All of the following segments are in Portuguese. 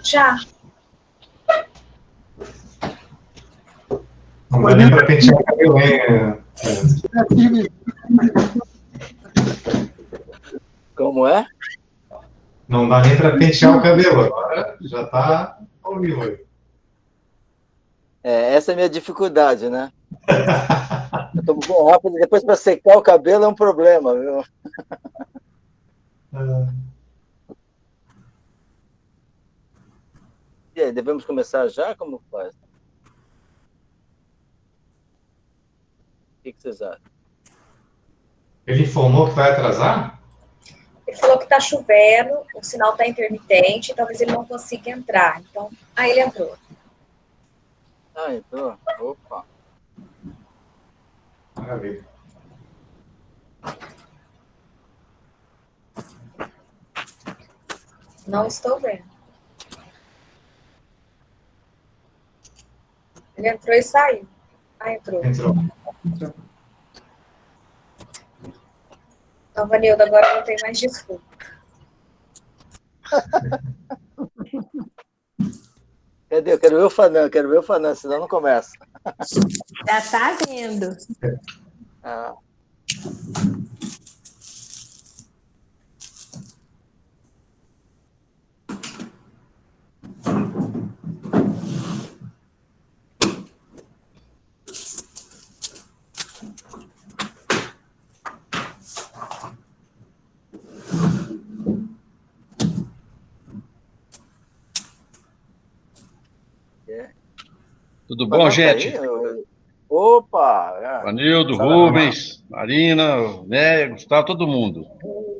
Já. Não dá nem para pentear o cabelo, hein? Como é? Não dá nem para pentear o cabelo, agora já está ao vivo aí. Essa é a minha dificuldade, né? Eu tô bem rápido, depois para secar o cabelo é um problema, viu? E aí, devemos começar já? Como faz? O que vocês acham? Ele informou que vai atrasar? Ele falou que está chovendo, o sinal está intermitente, talvez ele não consiga entrar. Então, aí ele entrou. Ah, entrou? Opa. Maravilha. Não estou vendo. Ele entrou e saiu. Ah, entrou. Entrou. Então, Vanilda, agora não tem mais desculpa. Cadê? Eu quero ver o Fanã, senão não começa. Já está vendo. Ah. Tudo bom, gente? Tá aí? Opa! Vanildo, Rubens, Marina, Néia, Gustavo, todo mundo.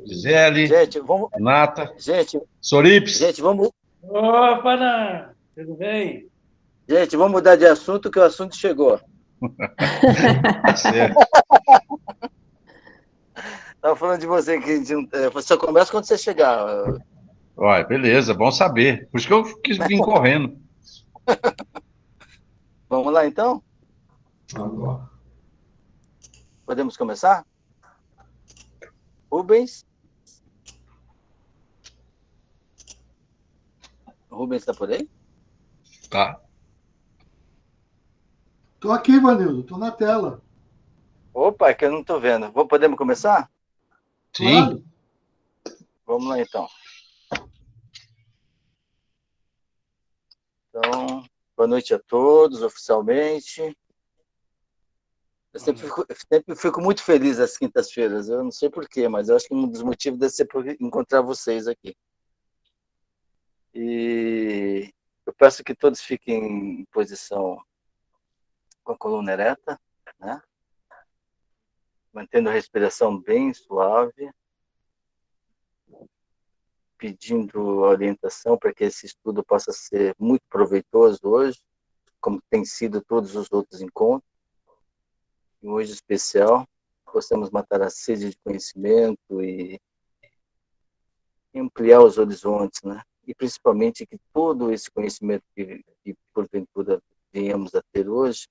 Gisele, gente, vamos... Renata, gente, Sorips. Gente, vamos... Opa, Nan! Tudo bem? Gente, vamos mudar de assunto, que o assunto chegou. Tá certo. Estava falando de você, que você só começa quando você chegar. Olha, beleza, bom saber. Por isso que eu quis vir correndo. Vamos lá, então? Vamos lá. Podemos começar? Rubens? Rubens está por aí? Tá. Estou aqui, Vanildo, estou na tela. Opa, é que eu não estou vendo. Podemos começar? Sim. Claro. Vamos lá, então. Então, boa noite a todos, oficialmente. Eu sempre fico muito feliz às quintas-feiras. Eu não sei porquê, mas eu acho que um dos motivos deve ser por encontrar vocês aqui. E eu peço que todos fiquem em posição com a coluna ereta, né? Mantendo a respiração bem suave, pedindo orientação para que esse estudo possa ser muito proveitoso hoje, como tem sido todos os outros encontros. E hoje especial, possamos matar a sede de conhecimento e ampliar os horizontes, né? E principalmente que todo esse conhecimento que porventura venhamos a ter hoje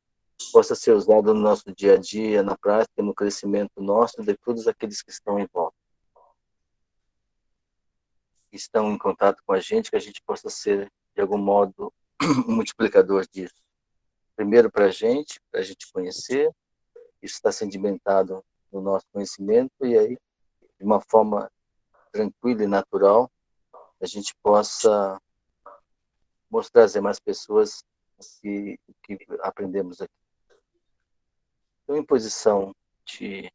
possa ser usado no nosso dia a dia, na prática, no crescimento nosso e de todos aqueles que estão em volta. Estão em contato com a gente, que a gente possa ser, de algum modo, um multiplicador disso. Primeiro para a gente conhecer, isso está sedimentado no nosso conhecimento, e aí, de uma forma tranquila e natural, a gente possa mostrar às demais pessoas o que aprendemos aqui. Então, em posição de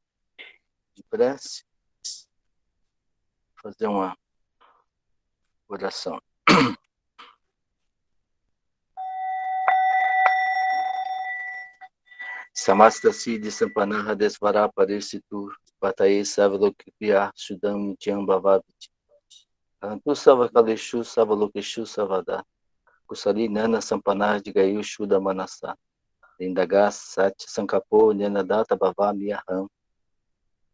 prece, fazer uma oração. Samastasi de Sampanaha Desvara Parisitur, Pataye Savalokipya Sudam Tiambavaviti, Antu Savakaleshu Savalokeshu Savada, Kusali Nana Sampanar de Gayu Shuda Manasa, Lindagas Sati Sankapo Nyanadata Bhavami Aham,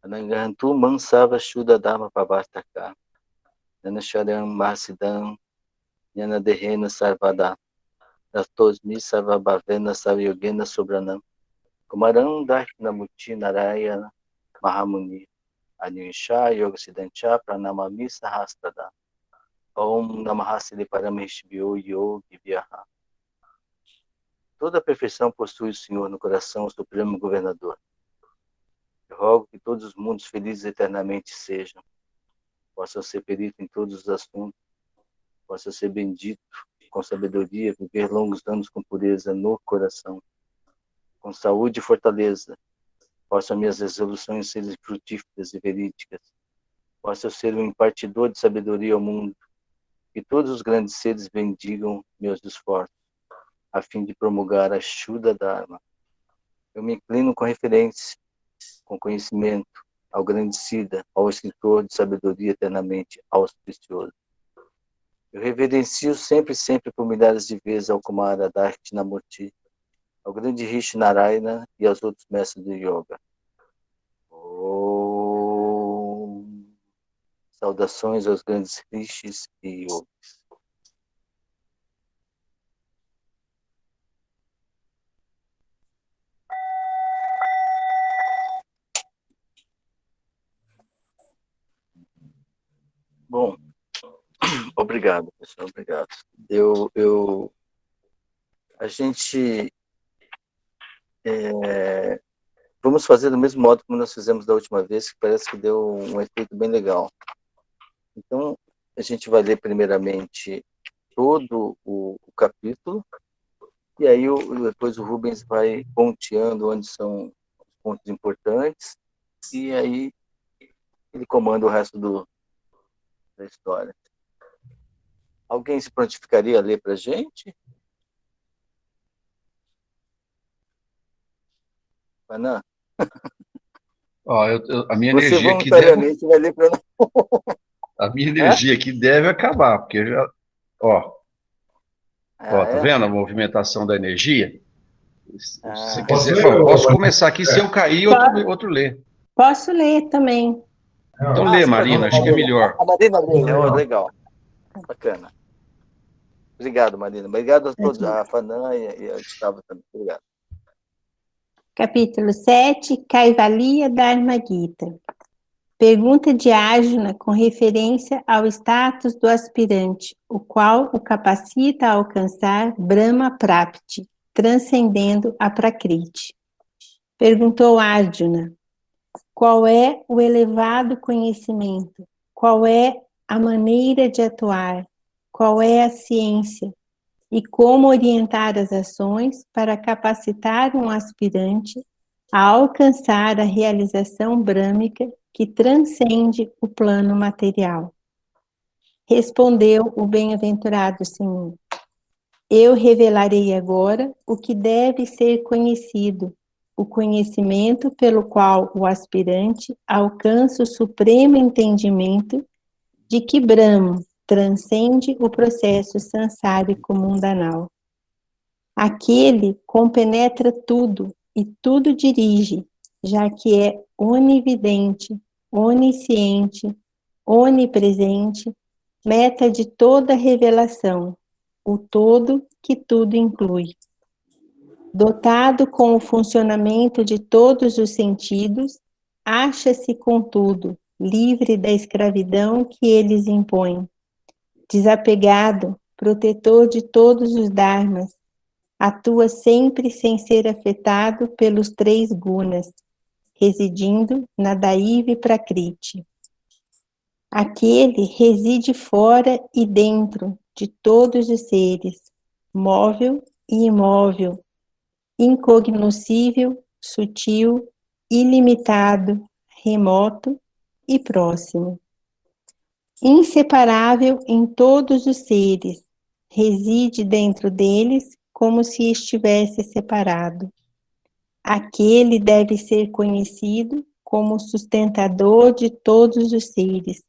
Anangantu Mansava Shuda Dharma Pavartaka, Nanasharam Marsidam, Nyanaderrena Sarvada, Datosmi Sarvabhavena Savyogena Sobranam, Kumaram Darshnamurti Narayana Mahamuni, Anisha Yoga Siddhancha Pranamami Sahasrada, Om Namahasile Parameshvyo Yogi Vyaha. Toda a perfeição possui o Senhor no coração, o Supremo Governador. Eu rogo que todos os mundos felizes eternamente sejam. Possa ser perito em todos os assuntos. Possa ser bendito com sabedoria, viver longos anos com pureza no coração. Com saúde e fortaleza. Possam minhas resoluções serem frutíferas e verídicas. Possa eu ser um impartidor de sabedoria ao mundo. Que todos os grandes seres bendigam meus esforços, a fim de promulgar a Shuddha Dharma. Eu me inclino com referência, com conhecimento, ao grande Siddha, ao escritor de sabedoria eternamente auspicioso. Eu reverencio sempre por milhares de vezes ao Kumara Dakshinamurti, ao grande Rishi Narayana e aos outros mestres do Yoga. Saudações aos grandes Rishis e Yogis. Bom, obrigado, pessoal, obrigado. A gente vamos fazer do mesmo modo como nós fizemos da última vez, que parece que deu um efeito bem legal. Então, a gente vai ler primeiramente todo o capítulo, e aí depois o Rubens vai ponteando onde são os pontos importantes, e aí ele comanda o resto da história. Alguém se prontificaria a ler para a gente? Panã? Ó, a minha Você energia aqui voluntariamente vai ler para nós. a minha energia aqui deve acabar, porque já, tá vendo a movimentação da energia? Se quiser, posso começar aqui, se eu cair, outro lê. Posso ler também. Então lê, Marina, acho que é melhor. A Marina lê, legal. Bacana. Obrigado, Marina. Obrigado a todos, a Panã e a Gustavo também. Obrigado. Capítulo 7, Kaivalya Dharma Gita. Pergunta de Arjuna com referência ao status do aspirante, o qual o capacita a alcançar Brahma Prapti, transcendendo a Prakriti. Perguntou Arjuna: qual é o elevado conhecimento? Qual é a maneira de atuar? Qual é a ciência? E como orientar as ações para capacitar um aspirante a alcançar a realização brâmica que transcende o plano material? Respondeu o bem-aventurado Senhor: eu revelarei agora o que deve ser conhecido, o conhecimento pelo qual o aspirante alcança o supremo entendimento de que Brahma transcende o processo sansárico mundanal. Aquele compenetra tudo e tudo dirige, já que é onividente, onisciente, onipresente, meta de toda revelação, o todo que tudo inclui. Dotado com o funcionamento de todos os sentidos, acha-se, contudo, livre da escravidão que eles impõem. Desapegado, protetor de todos os dharmas, atua sempre sem ser afetado pelos 3 gunas, residindo na Daiva Prakriti. Aquele reside fora e dentro de todos os seres, móvel e imóvel, incognoscível, sutil, ilimitado, remoto e próximo. Inseparável em todos os seres, reside dentro deles como se estivesse separado. Aquele deve ser conhecido como sustentador de todos os seres,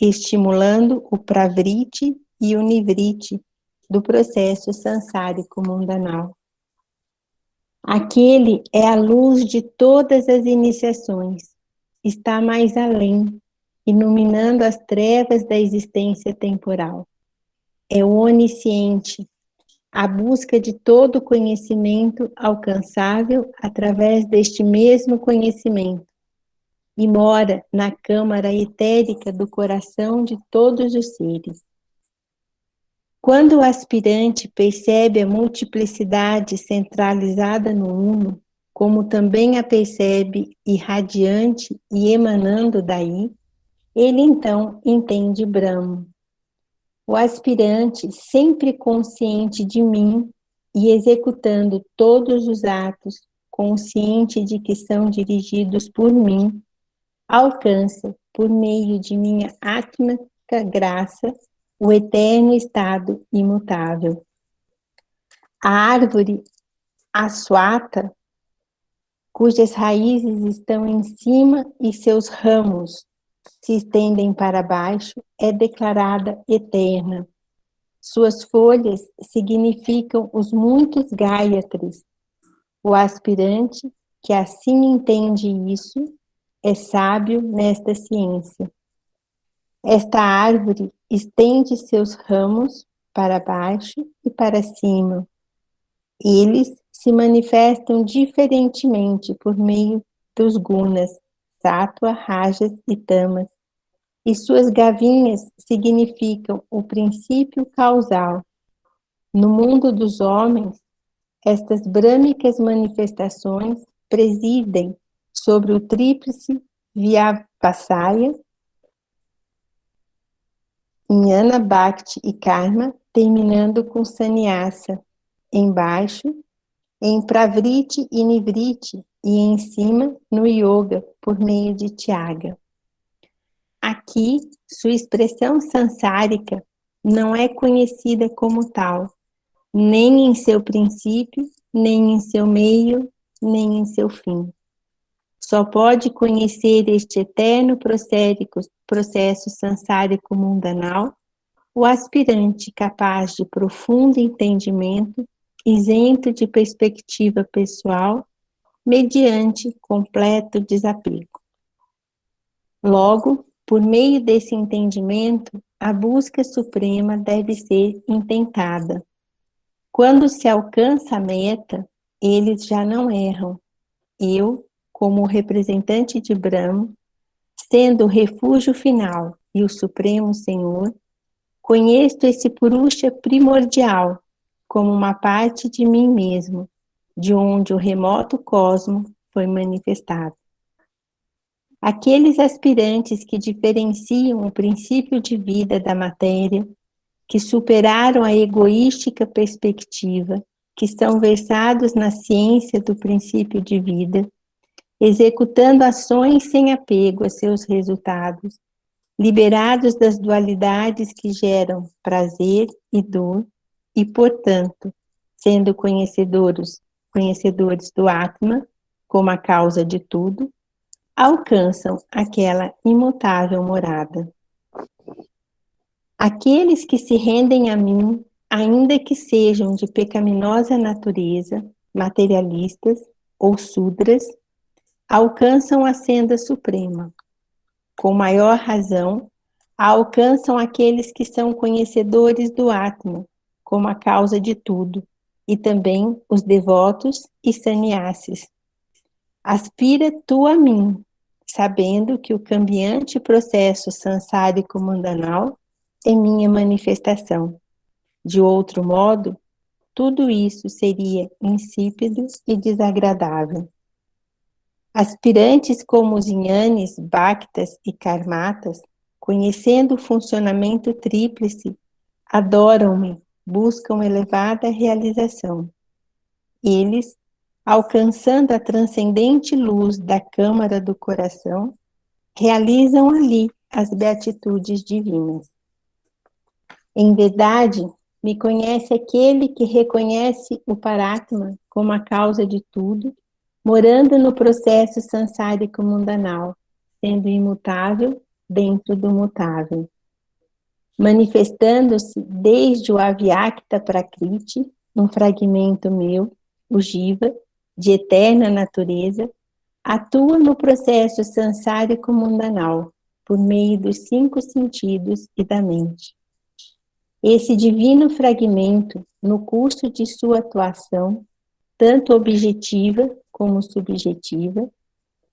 estimulando o pravriti e o nivriti do processo sansárico mundanal. Aquele é a luz de todas as iniciações, está mais além, iluminando as trevas da existência temporal. É onisciente, a busca de todo conhecimento alcançável através deste mesmo conhecimento, e mora na câmara etérica do coração de todos os seres. Quando o aspirante percebe a multiplicidade centralizada no uno, como também a percebe irradiante e emanando daí, ele então entende Brahma. O aspirante, sempre consciente de mim e executando todos os atos, consciente de que são dirigidos por mim, alcança, por meio de minha átmica graça, o eterno estado imutável. A árvore Aswata, cujas raízes estão em cima e seus ramos se estendem para baixo, é declarada eterna. Suas folhas significam os muitos Gayatris. O aspirante que assim entende isso é sábio nesta ciência. Esta árvore estende seus ramos para baixo e para cima. Eles se manifestam diferentemente por meio dos gunas, sattva, rajas e tamas, e suas gavinhas significam o princípio causal. No mundo dos homens, estas brâmicas manifestações presidem sobre o tríplice Vyavasaya, Jnana, Bhakti e Karma, terminando com Sannyasa, embaixo, em Pravriti e Nivriti, e em cima, no Yoga, por meio de Tyaga. Aqui, sua expressão sansárica não é conhecida como tal, nem em seu princípio, nem em seu meio, nem em seu fim. Só pode conhecer este eterno processo sansárico mundanal o aspirante capaz de profundo entendimento, isento de perspectiva pessoal, mediante completo desapego. Logo, por meio desse entendimento, a busca suprema deve ser intentada. Quando se alcança a meta, eles já não erram. Eu, como representante de Brahma, sendo o refúgio final e o Supremo Senhor, conheço esse Purusha primordial como uma parte de mim mesmo, de onde o remoto cosmo foi manifestado. Aqueles aspirantes que diferenciam o princípio de vida da matéria, que superaram a egoística perspectiva, que estão versados na ciência do princípio de vida, executando ações sem apego a seus resultados, liberados das dualidades que geram prazer e dor, e, portanto, sendo conhecedores do Atma, como a causa de tudo, alcançam aquela imutável morada. Aqueles que se rendem a mim, ainda que sejam de pecaminosa natureza, materialistas ou sudras, alcançam a senda suprema. Com maior razão, alcançam aqueles que são conhecedores do Atma, como a causa de tudo, e também os devotos e sannyasis. Aspira tu a mim, sabendo que o cambiante processo sansárico mundanal é minha manifestação. De outro modo, tudo isso seria insípido e desagradável. Aspirantes como os Jnanis, Bhaktas e Karmatas, conhecendo o funcionamento tríplice, adoram-me, buscam elevada realização. Eles, alcançando a transcendente luz da câmara do coração, realizam ali as beatitudes divinas. Em verdade, me conhece aquele que reconhece o Paratma como a causa de tudo, morando no processo sansárico mundanal, sendo imutável dentro do mutável. Manifestando-se desde o Avyakta Prakriti, um fragmento meu, o Jiva, de eterna natureza, atua no processo sansárico mundanal, por meio dos 5 sentidos e da mente. Esse divino fragmento, no curso de sua atuação, tanto objetiva como subjetiva,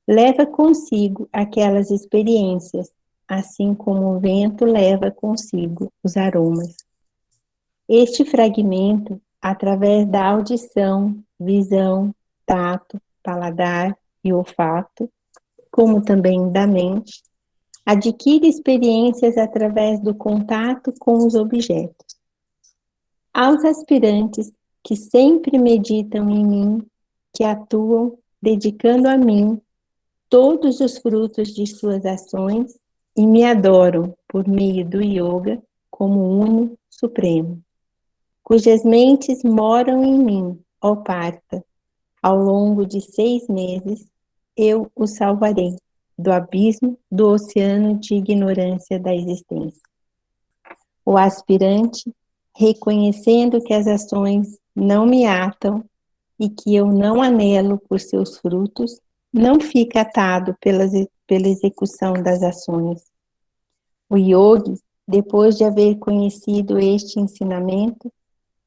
leva consigo aquelas experiências, assim como o vento leva consigo os aromas. Este fragmento, através da audição, visão, tato, paladar e olfato, como também da mente, adquire experiências através do contato com os objetos. Aos aspirantes que sempre meditam em mim, que atuam dedicando a mim todos os frutos de suas ações e me adoram por meio do yoga como Uno Supremo, cujas mentes moram em mim, ó Partha. Ao longo de 6 meses, eu o salvarei do abismo do oceano de ignorância da existência. O aspirante, reconhecendo que as ações não me atam e que eu não anelo por seus frutos, não fica atado pela execução das ações. O yogi, depois de haver conhecido este ensinamento,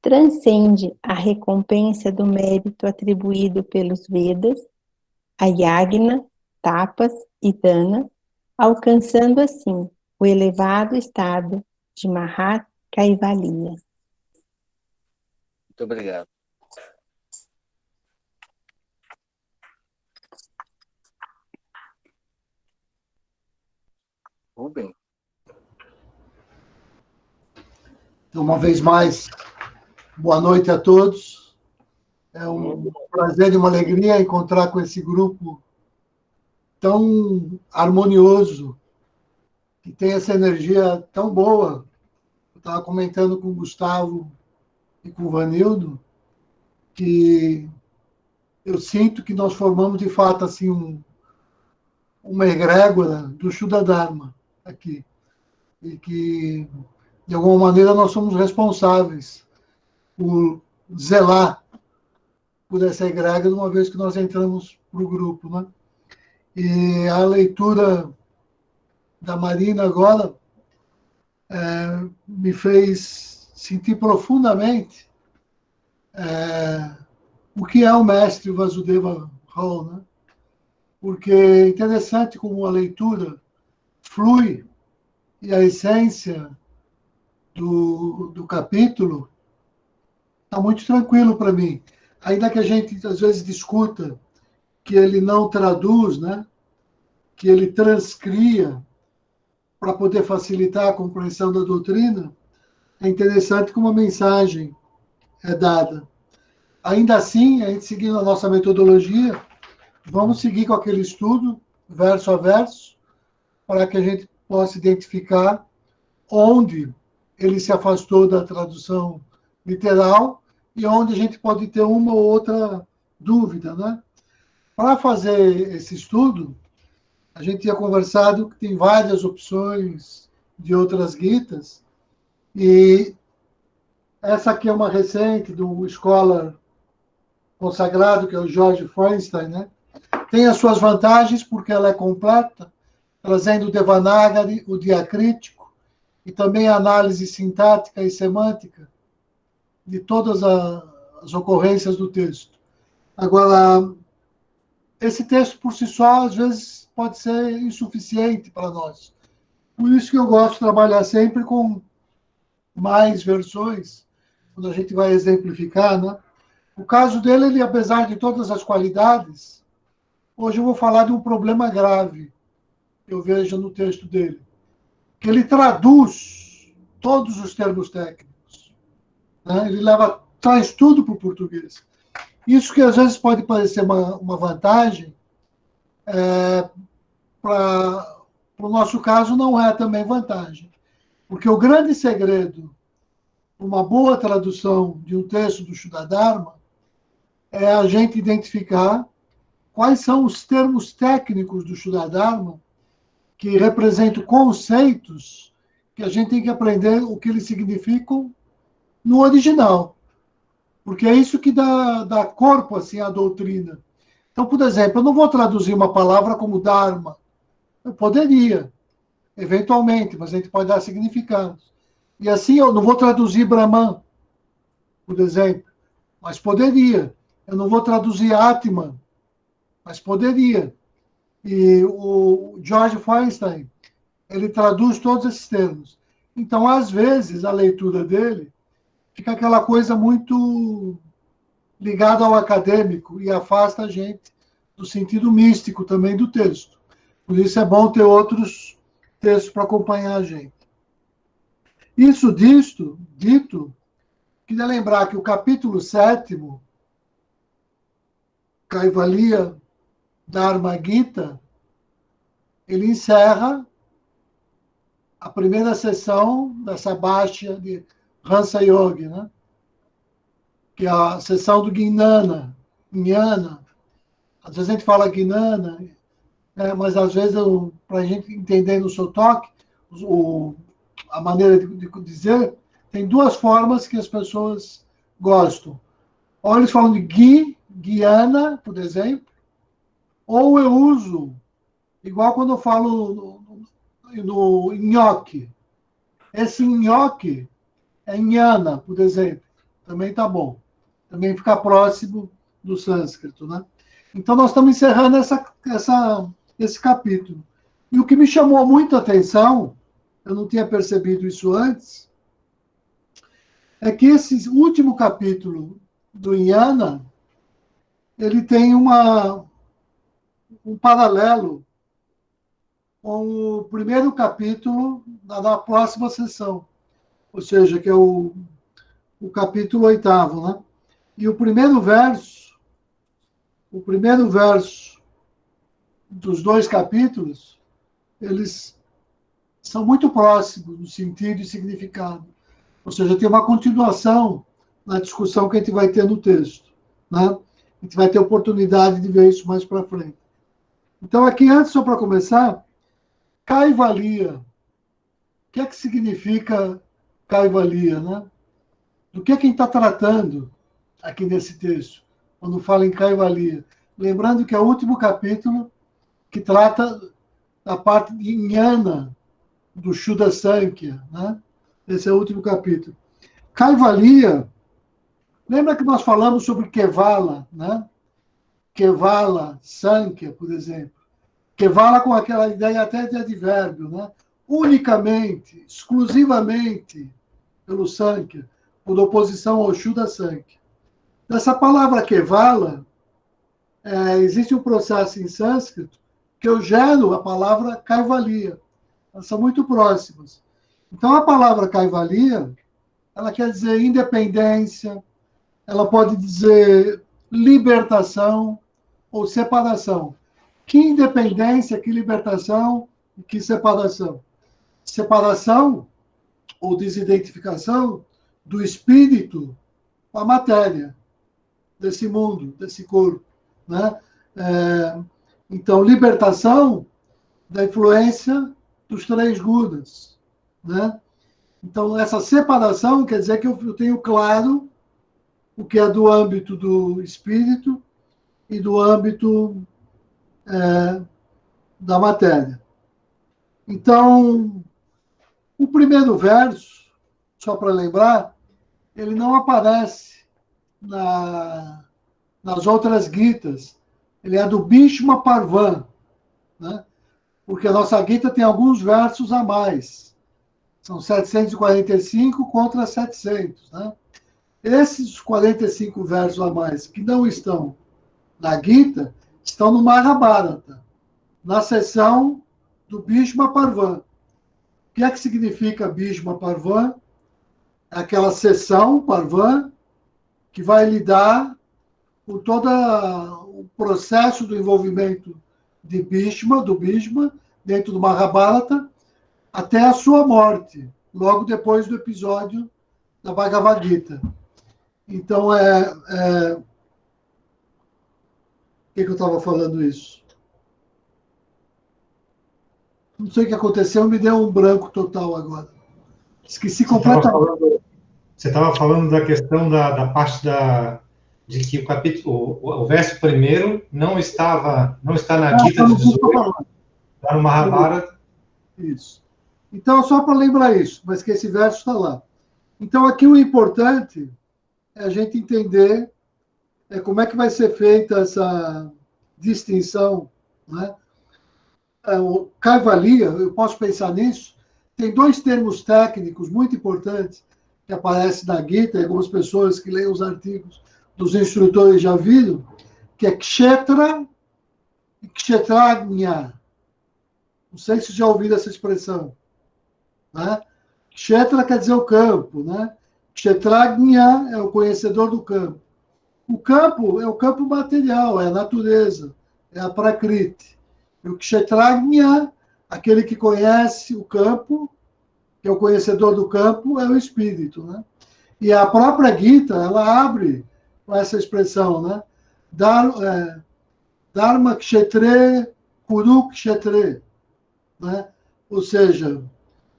transcende a recompensa do mérito atribuído pelos Vedas, a yagna, tapas e dana, alcançando assim o elevado estado de Mahat Kaivalya. Muito obrigado. Rubem? Então, uma vez mais, boa noite a todos. É um prazer e uma alegria encontrar com esse grupo tão harmonioso, que tem essa energia tão boa. Eu estava comentando com o Gustavo e com o Vanildo que eu sinto que nós formamos, de fato, assim, uma egrégora do Shuddha Dharma aqui. E que, de alguma maneira, nós somos responsáveis por zelar por essa egrégora, uma vez que nós entramos para o grupo, né? E a leitura da Marina agora me fez sentir profundamente o que é o mestre Vasudeva Hall, né? Porque é interessante como a leitura flui e a essência do capítulo está muito tranquilo para mim. Ainda que a gente, às vezes, discuta que ele não traduz, né? Que ele transcria para poder facilitar a compreensão da doutrina, é interessante como a mensagem é dada. Ainda assim, a gente seguindo a nossa metodologia, vamos seguir com aquele estudo, verso a verso, para que a gente possa identificar onde ele se afastou da tradução literal e onde a gente pode ter uma ou outra dúvida, né? Para fazer esse estudo, a gente tinha conversado que tem várias opções de outras guitas, e essa aqui é uma recente do scholar consagrado, que é o George Feinstein, né? Tem as suas vantagens porque ela é completa, trazendo o Devanagari, o diacrítico, e também a análise sintática e semântica de todas as ocorrências do texto. Agora, esse texto por si só, às vezes, pode ser insuficiente para nós. Por isso que eu gosto de trabalhar sempre com mais versões, quando a gente vai exemplificar, né? O caso dele, ele, apesar de todas as qualidades, hoje eu vou falar de um problema grave que eu vejo no texto dele, que ele traduz todos os termos técnicos, né? Ele traz tudo para o português. Isso que às vezes pode parecer uma vantagem, para o nosso caso não é também vantagem. Porque o grande segredo, uma boa tradução de um texto do Shuddha Dharma, é a gente identificar quais são os termos técnicos do Shuddha Dharma que representam conceitos que a gente tem que aprender o que eles significam no original. Porque é isso que dá corpo assim, à doutrina. Então, por exemplo, eu não vou traduzir uma palavra como Dharma. Eu poderia, eventualmente, mas a gente pode dar significados. E assim, eu não vou traduzir Brahman, por exemplo, mas poderia. Eu não vou traduzir Atman, mas poderia. E o George Feinstein, ele traduz todos esses termos. Então, às vezes, a leitura dele fica aquela coisa muito ligada ao acadêmico e afasta a gente do sentido místico também do texto. Por isso é bom ter outros textos para acompanhar a gente. Isso dito, queria lembrar que o capítulo 7º, Kaivalya Dharma Gita, ele encerra a primeira sessão dessa baixa de Hansa Yogi, né? Que é a sessão do Gnana. Às vezes a gente fala Gnana, né? Mas às vezes, para a gente entender no sotaque, a maneira de dizer, tem duas formas que as pessoas gostam. Ou eles falam de Guiana, por exemplo, ou eu uso, igual quando eu falo no nhoque. Esse nhoque é Nhana, por exemplo. Também tá bom. Também fica próximo do sânscrito, né? Então, nós estamos encerrando esse capítulo. E o que me chamou muito a atenção, eu não tinha percebido isso antes, é que esse último capítulo do Nhana, ele tem um paralelo com o primeiro capítulo da próxima sessão, ou seja, que é o capítulo 8º, né? E o primeiro verso dos dois capítulos, eles são muito próximos no sentido e significado. Ou seja, tem uma continuação na discussão que a gente vai ter no texto, né? A gente vai ter oportunidade de ver isso mais para frente. Então, aqui, antes, só para começar, Kaivalya. O que é que significa Kaivalya, né? Do que a gente está tratando aqui nesse texto, quando fala em Kaivalya? Lembrando que é o último capítulo que trata da parte de Jnana, do Shuddha Sankhya, né? Esse é o último capítulo. Kaivalya, lembra que nós falamos sobre Kevala, né? Kevala, Sankhya, por exemplo. Kevala com aquela ideia até de advérbio, né? Unicamente, exclusivamente pelo Sankhya, por oposição ao Shuddha Sankhya. Dessa palavra Kevala, existe um processo em sânscrito que eu gero a palavra Kaivalya. Elas são muito próximas. Então, a palavra Kaivalya, ela quer dizer independência, ela pode dizer libertação ou separação. Que independência, que libertação e que separação? Separação ou desidentificação do espírito com a matéria desse mundo, desse corpo, né? Então, libertação da influência dos três gunas, né? Então, essa separação quer dizer que eu tenho claro o que é do âmbito do espírito e do âmbito da matéria. Então, o primeiro verso, só para lembrar, ele não aparece nas outras Gitas. Ele é do Bhishma Parvan, né? Porque a nossa Gita tem alguns versos a mais. São 745 contra 700, né? Esses 45 versos a mais que não estão na Gita estão no Mahabharata, na seção do Bhishma Parvan. O que é que significa Bhishma Parvan? É aquela seção, Parvan, que vai lidar com todo o processo do envolvimento de Bhishma, dentro do Mahabharata, até a sua morte, logo depois do episódio da Bhagavad Gita. Então, por que eu estava falando isso? Não sei o que aconteceu, me deu um branco total agora. Esqueci completamente. Você estava falando da questão da parte de que o capítulo, o verso primeiro não está na Gita de 18, está no Mahabharata. Isso. Então, só para lembrar isso, mas que esse verso está lá. Então, aqui o importante é a gente entender como é que vai ser feita essa distinção, né? O Kaivalya, eu posso pensar nisso, tem dois termos técnicos muito importantes, que aparece na Gita, e algumas pessoas que leem os artigos dos instrutores já viram, que é Kshetra e Kshetragnya. Não sei se já ouviram essa expressão. Né? Kshetra quer dizer o campo, né? Kshetragnya é o conhecedor do campo. O campo é o campo material, é a natureza, é a Prakriti. E o Kshetragnya, aquele que conhece o campo, que é o conhecedor do campo, é o espírito, né? E a própria Gita, ela abre com essa expressão, né? Dharma Kshetre, Kuru Kshetre, né? Ou seja,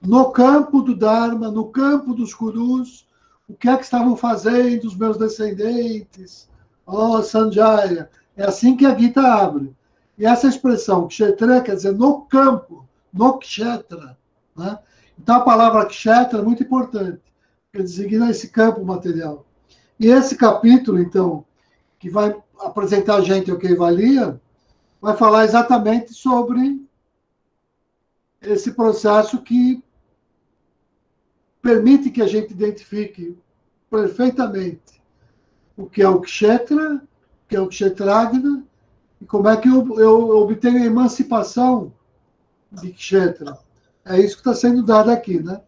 no campo do Dharma, no campo dos Kurus, o que é que estavam fazendo os meus descendentes? Oh, Sanjaya. É assim que a Gita abre. E essa expressão, Kshetra, quer dizer no campo, no Kshetra, né? Então, a palavra Kshetra é muito importante, porque designa esse campo material. E esse capítulo, então, que vai apresentar a gente o que valia, vai falar exatamente sobre esse processo que permite que a gente identifique perfeitamente o que é o Kshetra, o que é o Kshetragna, e como é que eu obtenho a emancipação de Kshetra. É isso que está sendo dado aqui, né?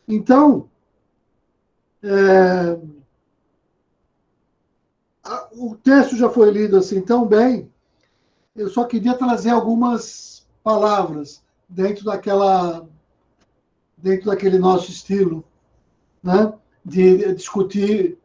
Então, o texto já foi lido assim tão bem, eu só queria trazer algumas palavras dentro daquele nosso estilo, né? De discutir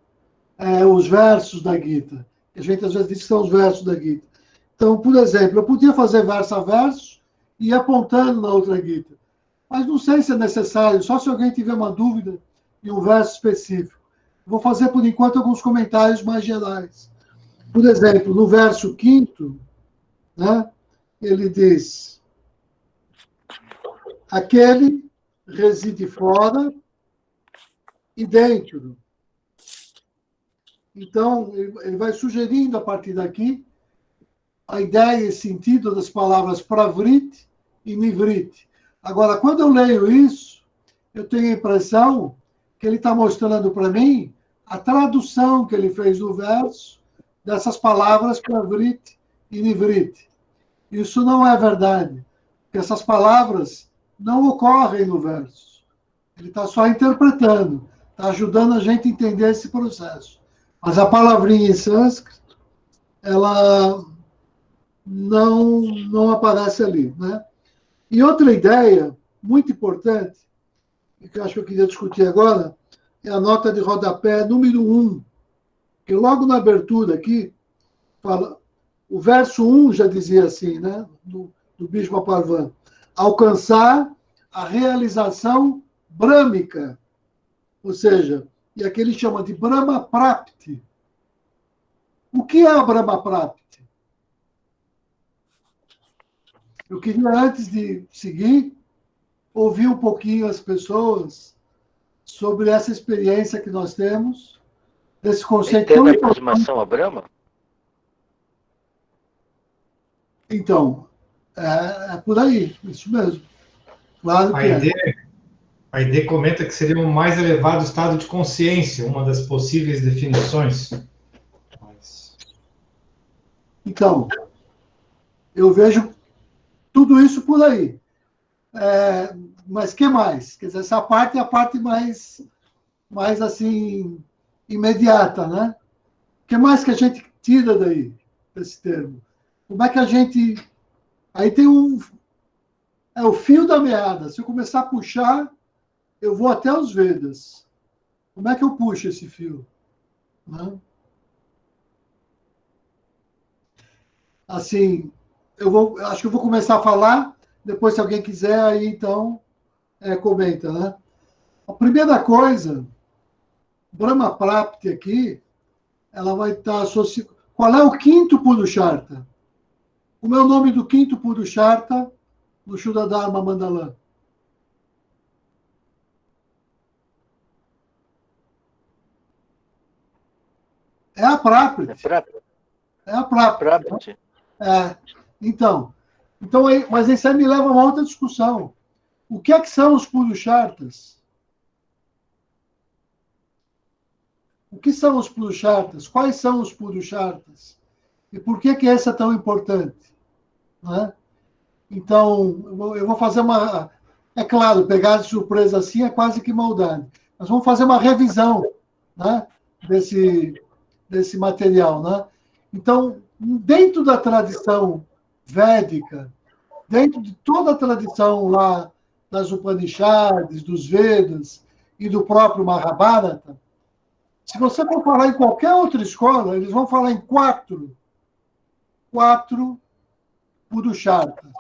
os versos da Gita. A gente às vezes diz que são os versos da Gita. Então, por exemplo, eu podia fazer verso a verso e ir apontando na outra Gita. Mas não sei se é necessário, só se alguém tiver uma dúvida em um verso específico. Vou fazer, por enquanto, alguns comentários mais gerais. Por exemplo, no verso 5º, né, ele diz: aquele reside fora e dentro. Então, ele vai sugerindo, a partir daqui, a ideia e sentido das palavras pravrit e nivrit. Agora, quando eu leio isso, eu tenho a impressão que ele está mostrando para mim a tradução que ele fez no verso dessas palavras pravrit e nivrit. Isso não é verdade, porque essas palavras não ocorrem no verso. Ele está só interpretando, está ajudando a gente a entender esse processo. Mas a palavrinha em sânscrito, ela não aparece ali, né? E outra ideia muito importante, que eu acho que eu queria discutir agora, é a nota de rodapé número 1, que logo na abertura aqui, fala, o verso 1 já dizia assim, né, do Bhishma Parvan, alcançar a realização brâmica, ou seja, e aqui ele chama de Brahma Prapti. O que é a Brahma Prapti? Eu queria, antes de seguir, ouvir um pouquinho as pessoas sobre essa experiência que nós temos, desse conceito tão importante. Aproximação a Brahma? Então, é por aí, isso mesmo. Claro que a ideia comenta que seria um mais elevado estado de consciência, uma das possíveis definições. Então, eu vejo tudo isso por aí. Mas que mais? Quer dizer, essa parte é a parte mais assim, imediata, né? O que mais que a gente tira daí, desse termo? Como é que a gente... Aí tem o fio da meada. Se eu começar a puxar, eu vou até os Vedas. Como é que eu puxo esse fio? Né? Assim, acho que eu vou começar a falar, depois se alguém quiser, aí então comenta, né? A primeira coisa, Brahma Prapti aqui, ela vai estar associada... Qual é o quinto Purushartha? Como é o nome do quinto Purushartha no Shuddha Dharma Mandala? É a Prapti. É a Prapti. Então mas isso aí me leva a uma outra discussão. O que é que são os Purusharthas? O que são os Purusharthas? Quais são os Purusharthas? E por que esse é tão importante? Né? Então, eu vou fazer uma... É claro, pegar de surpresa assim é quase que maldade. Mas vamos fazer uma revisão, né, desse material. Né? Então, dentro da tradição védica, dentro de toda a tradição lá das Upanishads, dos Vedas e do próprio Mahabharata, se você for falar em qualquer outra escola, eles vão falar em quatro Purusharthas.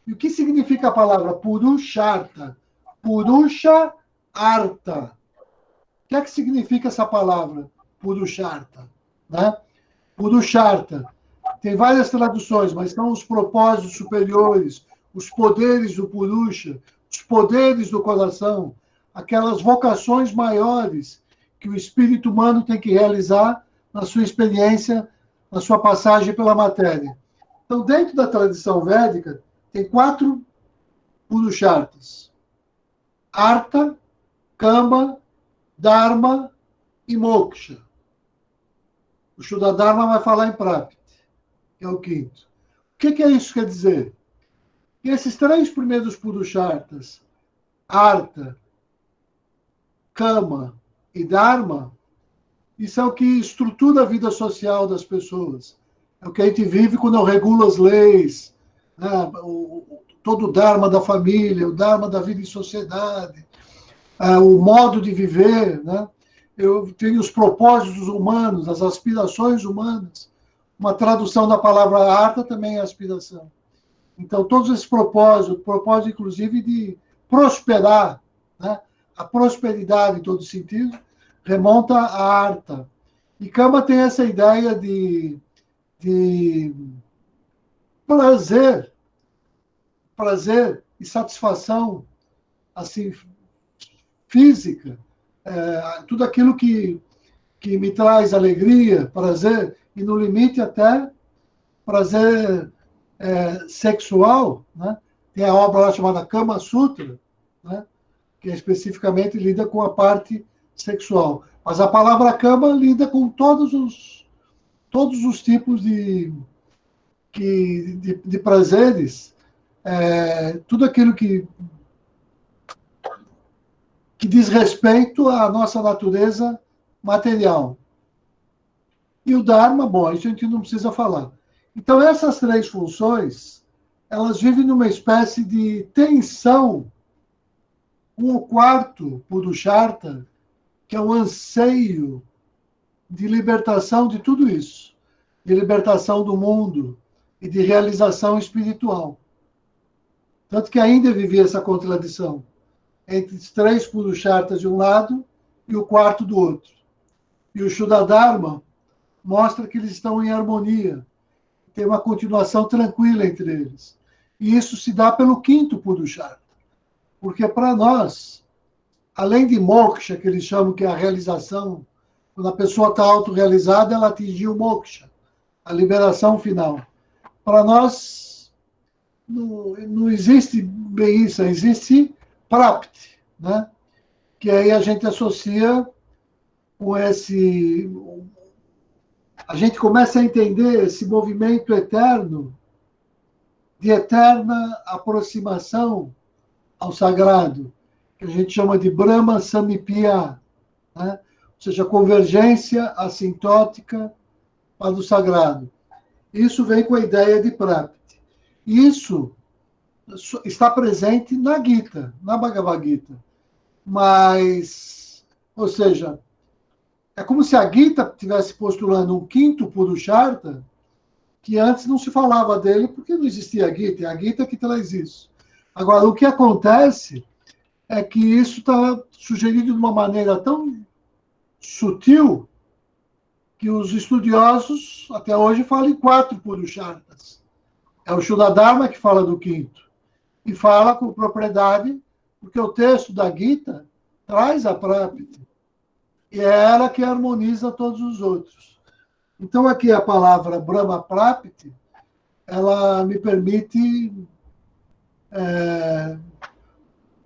E o que significa a palavra Purushartha? Purusha Artha. O que é que significa essa palavra, Purushartha? Né? Purushartha tem várias traduções, mas são os propósitos superiores, os poderes do Purusha, os poderes do coração, aquelas vocações maiores que o espírito humano tem que realizar na sua experiência, na sua passagem pela matéria. Então, dentro da tradição védica, tem 4 Purusharthas: Artha, Kama, Dharma e Moksha. O Shuddha-dharma vai falar em Prapti, que é o 5º. O que isso quer dizer? Que esses 3 primeiros Purusharthas, Artha, Kama e Dharma, isso é o que estrutura a vida social das pessoas. É o que a gente vive quando eu regulo as leis, né? Todo o Dharma da família, o Dharma da vida em sociedade, o modo de viver, né? Eu tenho os propósitos humanos, as aspirações humanas. Uma tradução da palavra arta também é aspiração. Então, todos esses propósitos, inclusive de prosperar, né? A prosperidade em todo sentido, remonta à arta. E Kama tem essa ideia de prazer e satisfação assim, física, tudo aquilo que me traz alegria, prazer, e no limite até prazer sexual, né? Tem a obra lá chamada Kama Sutra, né? Que especificamente lida com a parte sexual. Mas a palavra Kama lida com todos os tipos de prazeres, tudo aquilo que diz respeito à nossa natureza material. E o Dharma, bom, a gente não precisa falar. Então, essas 3 funções, elas vivem numa espécie de tensão com o 4º Purushartha, que é o anseio de libertação de tudo isso, de libertação do mundo e de realização espiritual. Tanto que ainda vivia essa contradição entre os 3 Purusharthas de um lado e o 4º do outro. E o Shuddha-dharma mostra que eles estão em harmonia, tem uma continuação tranquila entre eles. E isso se dá pelo 5º Purushartha. Porque para nós, além de moksha, que eles chamam que é a realização, quando a pessoa está autorrealizada, ela atingiu moksha, a liberação final. Para nós, não existe bem isso, existe prapti, né? Que aí a gente associa com esse... A gente começa a entender esse movimento eterno, de eterna aproximação ao sagrado, que a gente chama de Brahma Samipya, né? Ou seja, convergência assintótica para o sagrado. Isso vem com a ideia de Prapti. Isso está presente na Gita, na Bhagavad Gita. Mas, ou seja, é como se a Gita estivesse postulando um 5º Purushartha, que antes não se falava dele, porque não existia a Gita, é a Gita que traz isso. Agora, o que acontece é que isso está sugerido de uma maneira tão sutil que os estudiosos, até hoje, falam em 4 Purusharthas. É o Shuddha-dharma que fala do 5º. E fala com propriedade, porque o texto da Gita traz a Prapti. E é ela que harmoniza todos os outros. Então, aqui a palavra Brahma Prapti, ela me permite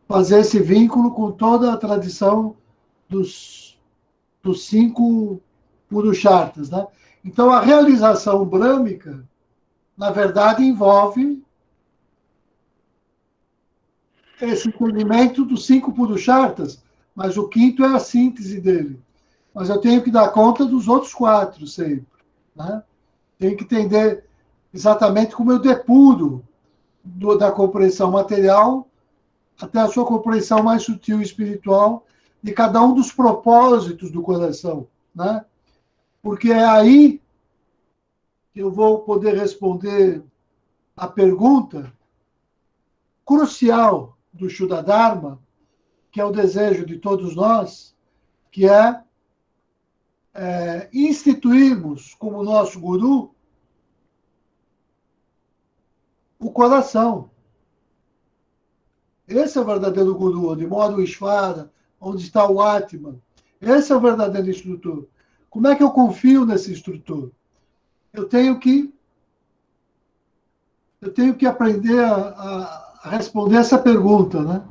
fazer esse vínculo com toda a tradição dos dos 5 Purusharthas, né? Então, a realização brâmica, na verdade, envolve esse entendimento dos 5 Purusharthas, mas o quinto é a síntese dele. Mas eu tenho que dar conta dos outros 4 sempre, né? Tenho que entender exatamente como eu depuro da compreensão material até a sua compreensão mais sutil e espiritual de cada um dos propósitos do coração, né? Porque é aí que eu vou poder responder a pergunta crucial do Shuddha Dharma, que é o desejo de todos nós, que é instituirmos como nosso guru o coração. Esse é o verdadeiro guru, onde mora o Ishvara, onde está o Atman. Esse é o verdadeiro instrutor. Como é que eu confio nesse instrutor? Eu tenho que aprender a responder essa pergunta, né?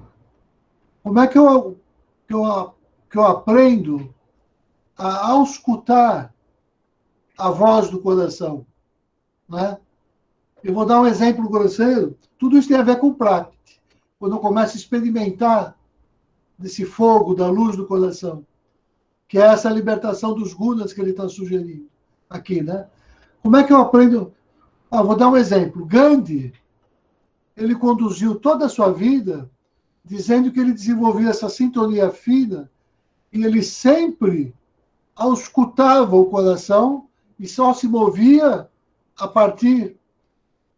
Como é que eu aprendo a auscultar a voz do coração, né? Eu vou dar um exemplo grosseiro. Tudo isso tem a ver com prática. Quando eu começo a experimentar desse fogo, da luz do coração, que é essa libertação dos gunas que ele está sugerindo aqui, né? Como é que eu aprendo? Vou dar um exemplo. Gandhi, ele conduziu toda a sua vida dizendo que ele desenvolvia essa sintonia fina e ele sempre auscultava o coração e só se movia a partir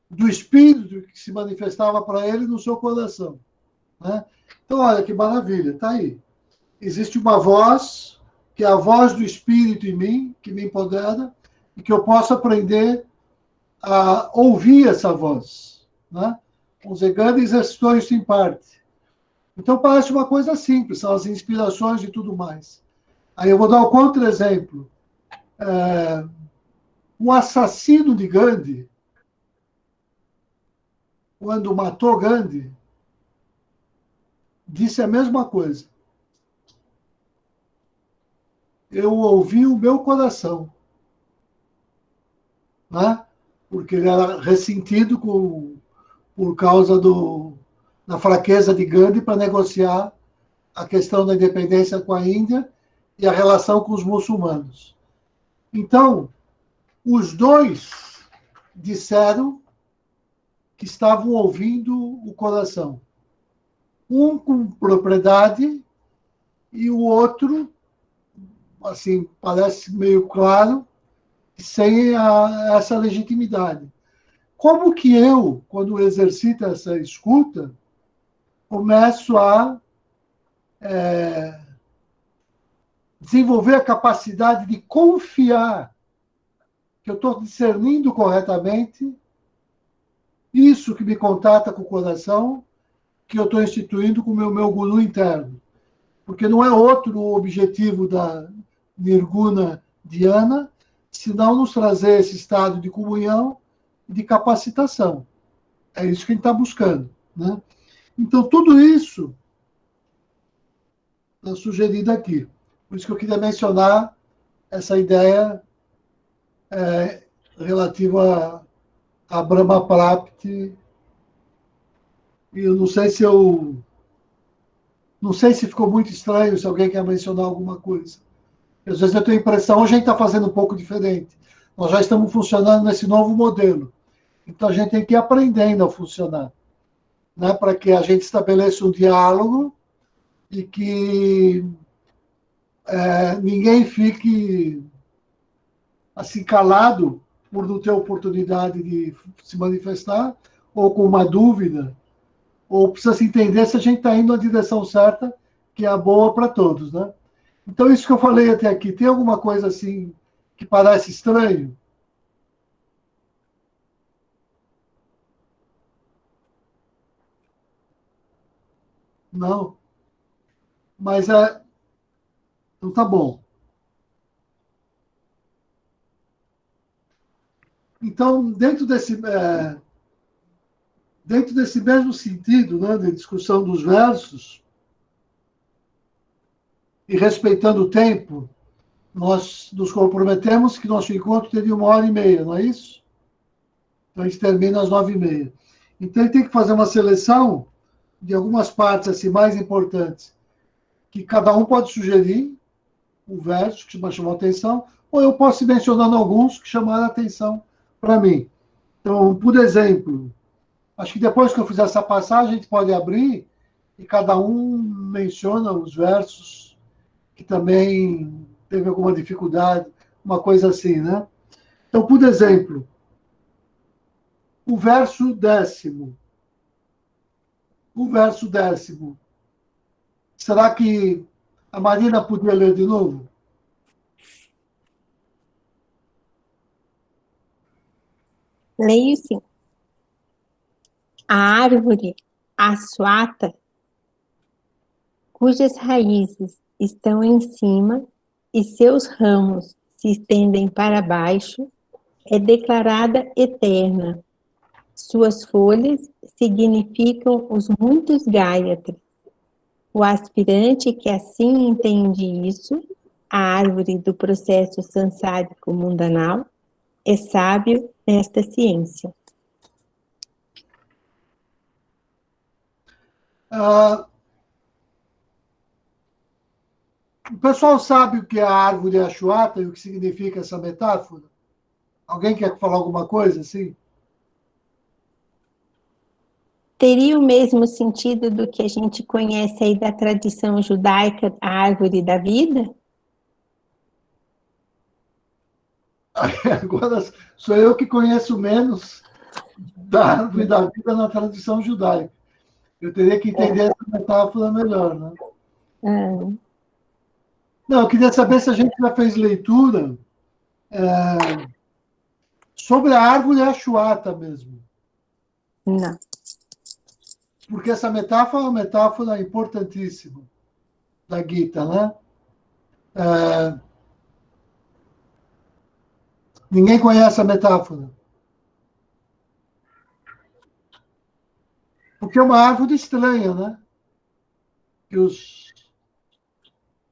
do espírito que se manifestava para ele no seu coração, né? Então, olha que maravilha, está aí. Existe uma voz, que é a voz do espírito em mim, que me empodera, e que eu posso aprender a ouvir essa voz, né? O Gandhi exercitou isso em parte. Então, parece uma coisa simples, são as inspirações e tudo mais. Aí eu vou dar um contra-exemplo. O assassino de Gandhi, quando matou Gandhi, disse a mesma coisa. Eu ouvi o meu coração, né? Porque ele era ressentido por causa da fraqueza de Gandhi para negociar a questão da independência com a Índia e a relação com os muçulmanos. Então, os dois disseram que estavam ouvindo o coração. Um com propriedade e o outro, assim, parece meio claro, sem essa legitimidade. Como que eu, quando exercito essa escuta, começo a desenvolver a capacidade de confiar que eu estou discernindo corretamente isso que me contata com o coração, que eu estou instituindo com o meu guru interno. Porque não é outro o objetivo da Nirguna Dhyana, senão nos trazer esse estado de comunhão e de capacitação. É isso que a gente está buscando, né? Então, tudo isso está sugerido aqui. Por isso que eu queria mencionar essa ideia relativa a Brahma Prapti. E eu não sei se ficou muito estranho, se alguém quer mencionar alguma coisa. Às vezes eu tenho a impressão, hoje a gente está fazendo um pouco diferente. Nós já estamos funcionando nesse novo modelo. Então a gente tem que ir aprendendo a funcionar, né? Para que a gente estabeleça um diálogo e que ninguém fique assim calado por não ter oportunidade de se manifestar, ou com uma dúvida, ou precisa se entender se a gente está indo na direção certa, que é a boa para todos, né? Então, isso que eu falei até aqui, tem alguma coisa assim que parece estranho? Não. Mas então tá bom. Então, dentro desse mesmo sentido, né, de discussão dos versos, e respeitando o tempo, nós nos comprometemos que nosso encontro teria 1h30, não é isso? Então, a gente termina às 9h30. Então, ele tem que fazer uma seleção de algumas partes assim, mais importantes, que cada um pode sugerir um verso que chamou a atenção, ou eu posso ir mencionando alguns que chamaram a atenção para mim. Então, por exemplo, acho que depois que eu fizer essa passagem, a gente pode abrir e cada um menciona os versos que também teve alguma dificuldade, uma coisa assim, né? Então, por exemplo, o verso 10º. O verso 10º. Será que a Marina podia ler de novo? Leio sim. A árvore aswata, cujas raízes estão em cima e seus ramos se estendem para baixo, é declarada eterna. Suas folhas significam os muitos Gayatri. O aspirante que assim entende isso, a árvore do processo sansárico mundanal, é sábio nesta ciência. O pessoal sabe o que é a árvore Ashwata e o que significa essa metáfora? Alguém quer falar alguma coisa assim? Teria o mesmo sentido do que a gente conhece aí da tradição judaica, a árvore da vida? Agora sou eu que conheço menos da árvore da vida na tradição judaica. Eu teria que entender essa metáfora melhor, né? Não, eu queria saber se a gente já fez leitura sobre a árvore Ashwata mesmo. Não. Porque essa metáfora é uma metáfora importantíssima da Gita, né? Ninguém conhece a metáfora. Porque é uma árvore estranha, né?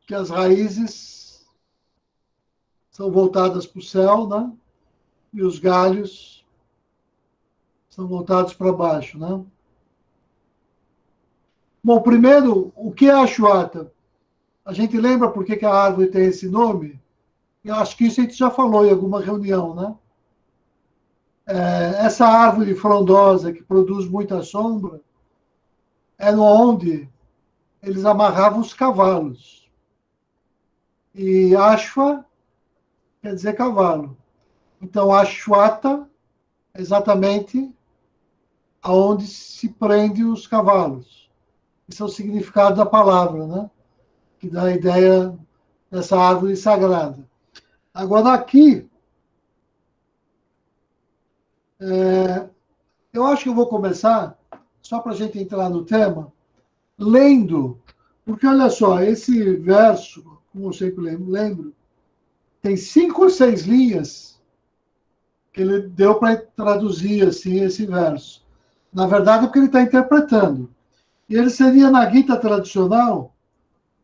Que as raízes são voltadas para o céu, né? E os galhos são voltados para baixo, né? Bom, primeiro, o que é a Ashwata? A gente lembra por que a árvore tem esse nome? Eu acho que isso a gente já falou em alguma reunião, né? Essa árvore frondosa que produz muita sombra era onde eles amarravam os cavalos. E Ashwa quer dizer cavalo. Então, Ashwata é exatamente aonde se prende os cavalos. Esse é o significado da palavra, né? Que dá a ideia dessa árvore sagrada. Agora, aqui, eu acho que eu vou começar, só para a gente entrar no tema, lendo, porque olha só, esse verso, como eu sempre lembro, tem 5 ou 6 linhas que ele deu para traduzir assim, esse verso. Na verdade, é porque ele está interpretando. E ele seria na Gita tradicional,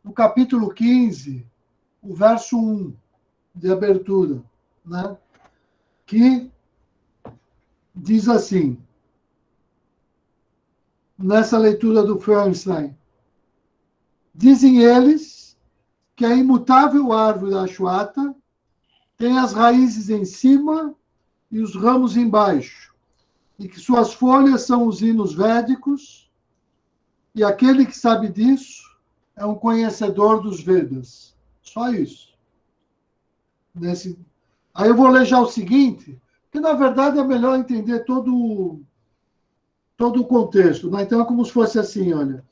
no capítulo 15, o verso 1 de abertura, né? Que diz assim, nessa leitura do Fernstein, dizem eles que a imutável árvore da Ashwata tem as raízes em cima e os ramos embaixo, e que suas folhas são os hinos védicos, e aquele que sabe disso é um conhecedor dos Vedas. Só isso. Aí eu vou ler já o seguinte, que na verdade é melhor entender todo o contexto, né? Então é como se fosse assim, olha,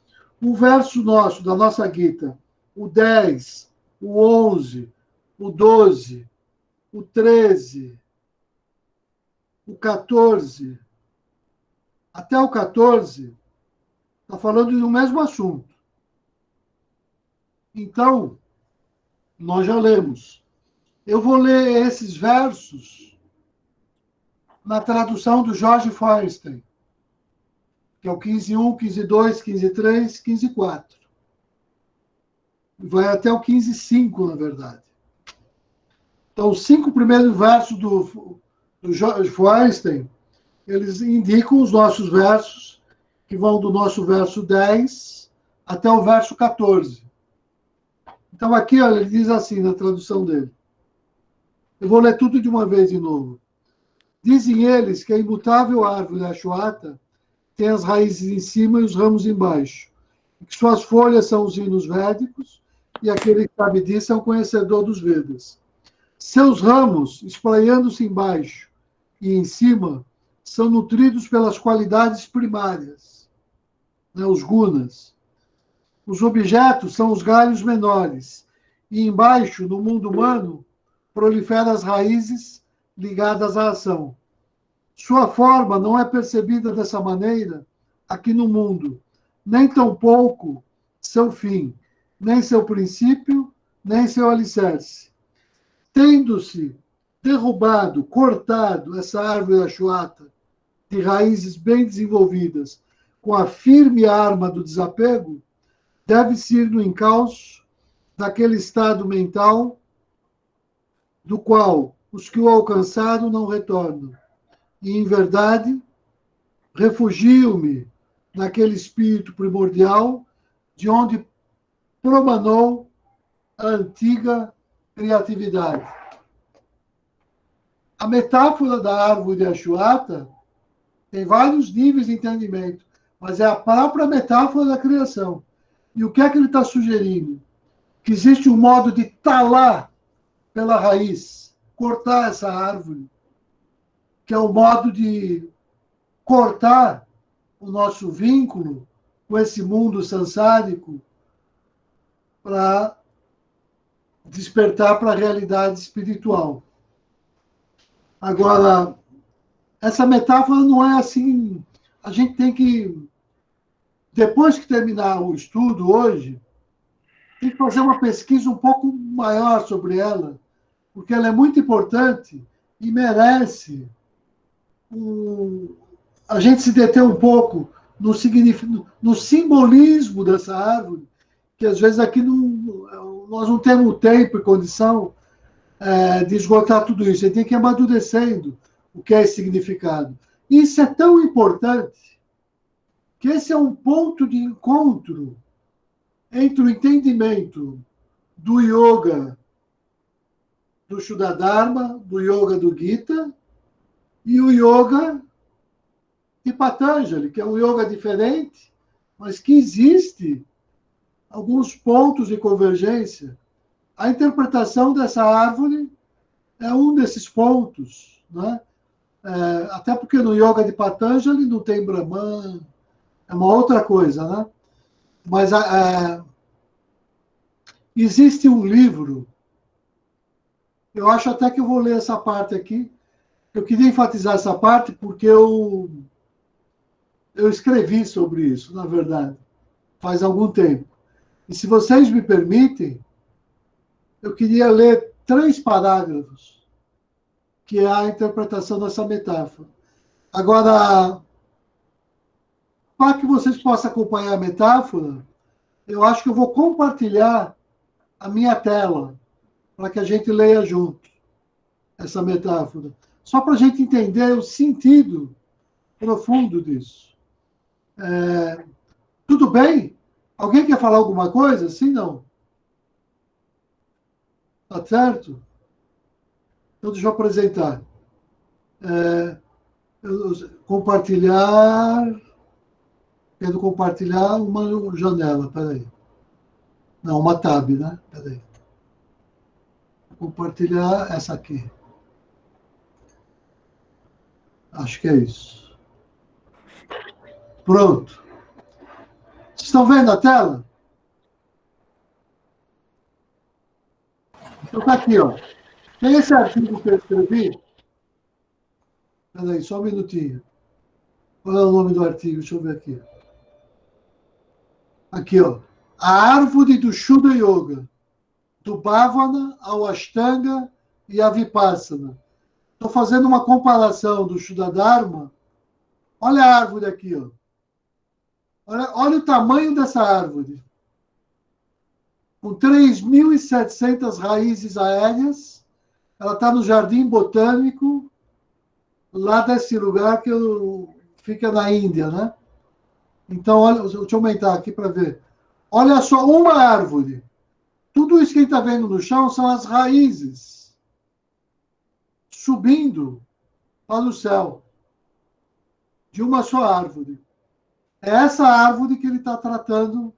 o verso nosso, da nossa Gita, o 10, o 11, o 12, o 13, o 14, até o 14, está falando do mesmo assunto. Então, nós já lemos. Eu vou ler esses versos na tradução do Jorge Feuerstein, que é o 15.1, 15.2, 15.3, 15.4. Vai até o 15.5, na verdade. Então, os 5 primeiros versos do Feuerstein, eles indicam os nossos versos, que vão do nosso verso 10 até o verso 14. Então, aqui, olha, ele diz assim, na tradução dele. Eu vou ler tudo de uma vez de novo. Dizem eles que a imutável árvore da Ashwata tem as raízes em cima e os ramos embaixo, e que suas folhas são os hinos védicos, e aquele que sabe disso é um conhecedor dos Vedas. Seus ramos, espraiando-se embaixo e em cima, são nutridos pelas qualidades primárias, né, os gunas. Os objetos são os galhos menores, e embaixo, no mundo humano, proliferam as raízes ligadas à ação. Sua forma não é percebida dessa maneira aqui no mundo, nem tampouco seu fim, nem seu princípio, nem seu alicerce. Tendo-se derrubado, cortado essa árvore Ashwata de raízes bem desenvolvidas com a firme arma do desapego, deve-se ir no encalço daquele estado mental do qual os que o alcançaram não retornam. E, em verdade, refugio-me naquele espírito primordial de onde promanou a antiga criatividade. A metáfora da árvore de Ashwata tem vários níveis de entendimento, mas é a própria metáfora da criação. E o que é que ele está sugerindo? Que existe um modo de talar pela raiz, cortar essa árvore, que é o modo de cortar o nosso vínculo com esse mundo sansárico para despertar para a realidade espiritual. Agora, essa metáfora não é assim. A gente tem que, depois que terminar o estudo hoje, tem que fazer uma pesquisa um pouco maior sobre ela, porque ela é muito importante e merece a gente se deter um pouco no simbolismo dessa árvore, que às vezes aqui nós não temos tempo e condição de esgotar tudo isso. A gente tem que ir amadurecendo o que é esse significado. Isso é tão importante que esse é um ponto de encontro entre o entendimento do yoga do Shuddha-dharma, do yoga do Gita, e o yoga de Patanjali, que é um yoga diferente, mas que existe alguns pontos de convergência. A interpretação dessa árvore é um desses pontos, né? Até porque no yoga de Patanjali não tem Brahman, é uma outra coisa, né? Mas existe um livro, eu acho até que eu vou ler essa parte aqui. Eu queria enfatizar essa parte porque eu escrevi sobre isso, na verdade, faz algum tempo. E se vocês me permitem, eu queria ler 3 parágrafos, que é a interpretação dessa metáfora. Agora, para que vocês possam acompanhar a metáfora, eu acho que eu vou compartilhar a minha tela, para que a gente leia junto essa metáfora. Só para a gente entender o sentido profundo disso. Tudo bem? Alguém quer falar alguma coisa? Sim, não? Tá certo? Então, deixa eu apresentar. Compartilhar. Quero compartilhar uma janela. Peraí. Não, uma tab, né? Peraí. Vou compartilhar essa aqui. Acho que é isso. Pronto. Vocês estão vendo a tela? Então tá aqui, ó. Tem esse artigo que eu escrevi. Espera aí, só um minutinho. Qual é o nome do artigo? Deixa eu ver aqui. Aqui, ó. A árvore do Shuddha Yoga. Do Bhavana ao Ashtanga e a Vipassana. Estou fazendo uma comparação do Shuddha-dharma. Olha a árvore aqui, ó. Olha o tamanho dessa árvore. Com 3.700 raízes aéreas ela está no Jardim Botânico, lá desse lugar que fica na Índia, né? Então, olha, deixa eu aumentar aqui para ver. Olha só, uma árvore. Tudo isso que a gente está vendo no chão são as raízes subindo para o céu de uma só árvore. É essa árvore que ele está tratando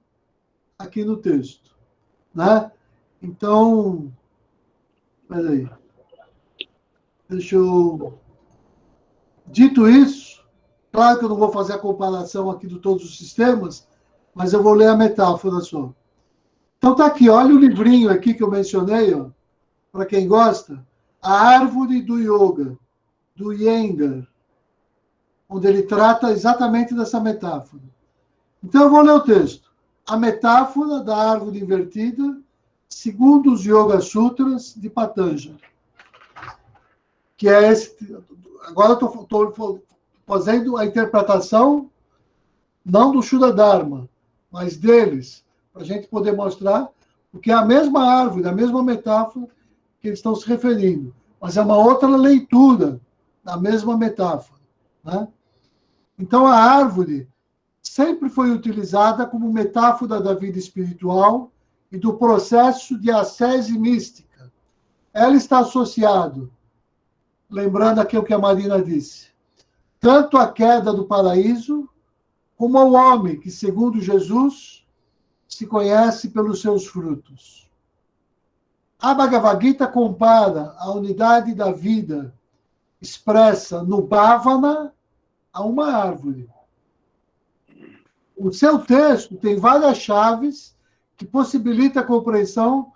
aqui no texto, né? Então, peraí. Deixa eu... Dito isso, claro que eu não vou fazer a comparação aqui de todos os sistemas, mas eu vou ler a metáfora só. Então tá aqui, olha o livrinho aqui que eu mencionei, ó, para quem gosta, A Árvore do Yoga, do Iyengar, onde ele trata exatamente dessa metáfora. Então eu vou ler o texto. A metáfora da árvore invertida, segundo os Yoga Sutras de Patanjali. Que é esse... Agora eu estou fazendo a interpretação não do Shuddha Dharma, mas deles, para a gente poder mostrar, porque é a mesma árvore, a mesma metáfora que eles estão se referindo, mas é uma outra leitura da mesma metáfora, né? Então, a árvore sempre foi utilizada como metáfora da vida espiritual e do processo de ascese mística. Ela está associada, lembrando aqui o que a Marina disse, tanto à queda do paraíso, como ao homem que, segundo Jesus, se conhece pelos seus frutos. A Bhagavad Gita compara a unidade da vida expressa no Bhavana a uma árvore. O seu texto tem várias chaves que possibilitam a compreensão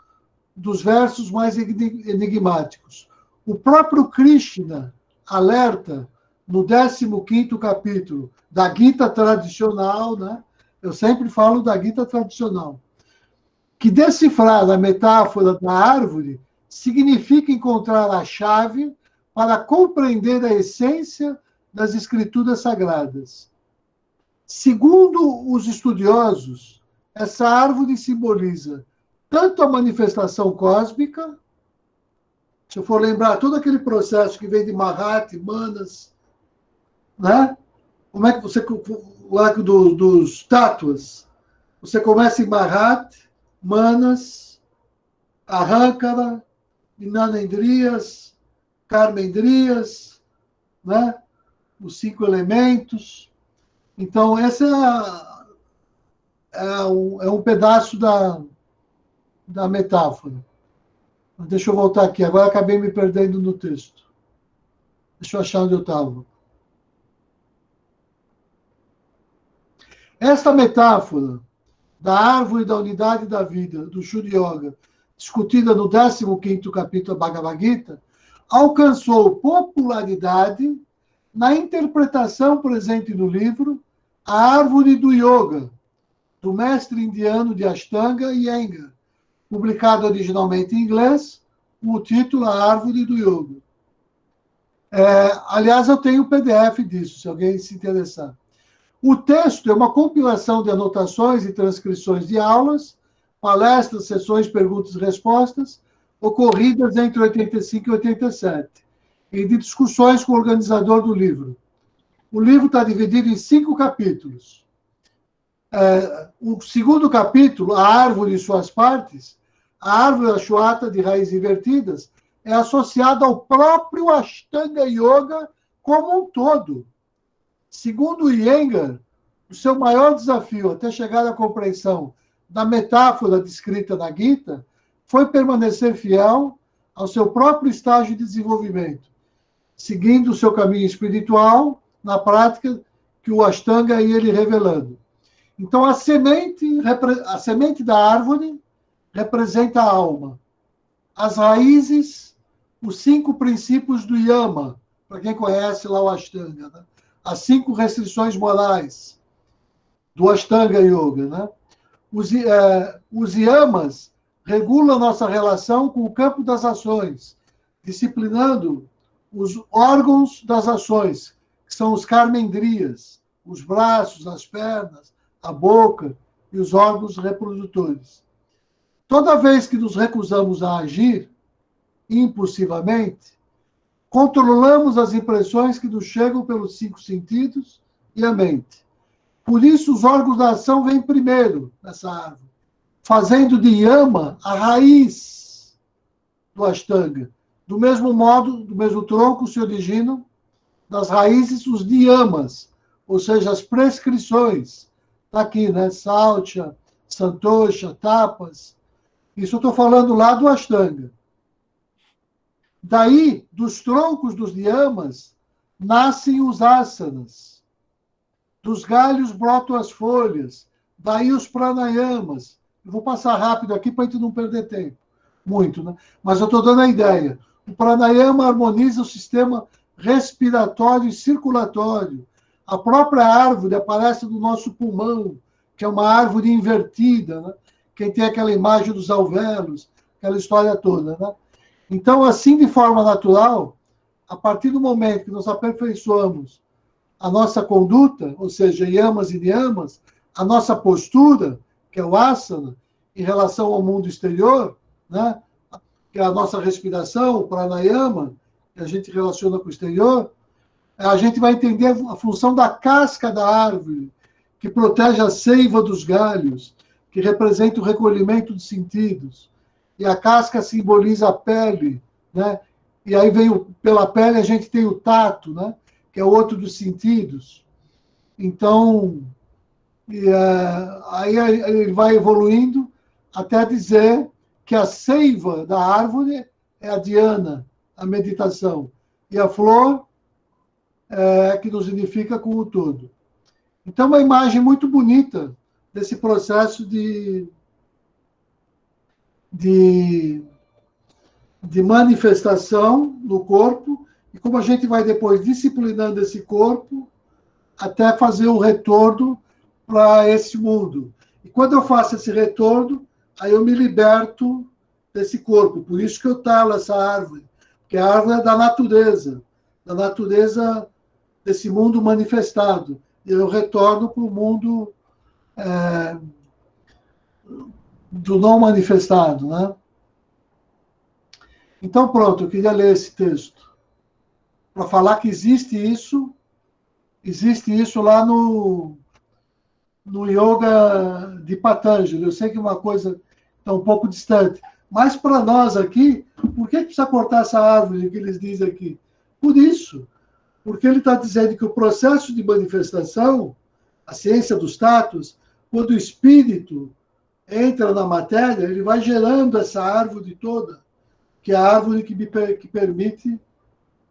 dos versos mais enigmáticos. O próprio Krishna alerta no 15º capítulo da Gita tradicional, né? Eu sempre falo da Gita tradicional, que decifrar a metáfora da árvore significa encontrar a chave para compreender a essência das escrituras sagradas. Segundo os estudiosos, essa árvore simboliza tanto a manifestação cósmica, se eu for lembrar todo aquele processo que vem de Mahat, Manas, né? Como é que você, o arco dos tátuas, você começa em Mahat, Manas, Ahankara, Gnanendriyas, Karmendriyas, né? Os 5 elementos. Então, esse é um pedaço da metáfora. Deixa eu voltar aqui. Agora acabei me perdendo no texto. Deixa eu achar onde eu estava. Esta metáfora da árvore da unidade da vida, do Shuddha Yoga, discutida no 15º capítulo da Bhagavad Gita, alcançou popularidade na interpretação presente no livro A Árvore do Yoga, do mestre indiano de Ashtanga, Iyengar, publicado originalmente em inglês, com o título A Árvore do Yoga. Aliás, eu tenho o PDF disso, se alguém se interessar. O texto é uma compilação de anotações e transcrições de aulas, palestras, sessões, perguntas e respostas, ocorridas entre 85 e 87, e de discussões com o organizador do livro. O livro está dividido em 5 capítulos. O segundo capítulo, A Árvore e Suas Partes, a árvore Ashwata de raízes invertidas, é associada ao próprio Ashtanga Yoga como um todo. Segundo Iyengar, o seu maior desafio até chegar à compreensão da metáfora descrita na Gita foi permanecer fiel ao seu próprio estágio de desenvolvimento, seguindo o seu caminho espiritual na prática que o Ashtanga ia lhe revelando. Então, a semente da árvore representa a alma. As raízes, os 5 princípios do Yama, para quem conhece lá o Ashtanga, né? As 5 restrições morais do Ashtanga Yoga, né? Os yamas regulam nossa relação com o campo das ações, disciplinando os órgãos das ações, que são os karmendriyas, os braços, as pernas, a boca e os órgãos reprodutores. Toda vez que nos recusamos a agir, impulsivamente, controlamos as impressões que nos chegam pelos 5 sentidos e a mente. Por isso, os órgãos da ação vêm primeiro nessa árvore, fazendo de yama a raiz do Ashtanga. Do mesmo modo, do mesmo tronco se originam das raízes os niyamas, ou seja, as prescrições. Está aqui, né? Sautya, Santosha, Tapas. Isso eu estou falando lá do Ashtanga. Daí, dos troncos dos niyamas, nascem os asanas. Dos galhos brotam as folhas. Daí os pranayamas. Eu vou passar rápido aqui para a gente não perder tempo. Muito, né? Mas eu estou dando a ideia. O pranayama harmoniza o sistema respiratório e circulatório. A própria árvore aparece no nosso pulmão, que é uma árvore invertida, né? Quem tem aquela imagem dos alvéolos, aquela história toda, né? Então, assim, de forma natural, a partir do momento que nós aperfeiçoamos a nossa conduta, ou seja, yamas e niyamas, a nossa postura, que é o asana, em relação ao mundo exterior, né? Que é a nossa respiração, o pranayama, que a gente relaciona com o exterior, a gente vai entender a função da casca da árvore, que protege a seiva dos galhos, que representa o recolhimento dos sentidos. E a casca simboliza a pele, né? E aí pela pele a gente tem o tato, né? Que é outro dos sentidos. Então, aí ele vai evoluindo até dizer que a seiva da árvore é a dhyana, a meditação, e a flor é que nos unifica com o todo. Então, uma imagem muito bonita desse processo de manifestação no corpo, e como a gente vai depois disciplinando esse corpo até fazer o retorno para esse mundo. E quando eu faço esse retorno, aí eu me liberto desse corpo. Por isso que eu talo essa árvore, porque a árvore é da natureza desse mundo manifestado. E eu retorno para o mundo do não manifestado, né? Então, pronto, eu queria ler esse texto para falar que existe isso lá no Yoga de Patanjali. Eu sei que é uma coisa está um pouco distante, mas para nós aqui, por que precisa cortar essa árvore que eles dizem aqui? Por isso, porque ele está dizendo que o processo de manifestação, a ciência dos tatos, quando o espírito entra na matéria, ele vai gerando essa árvore toda, que é a árvore que permite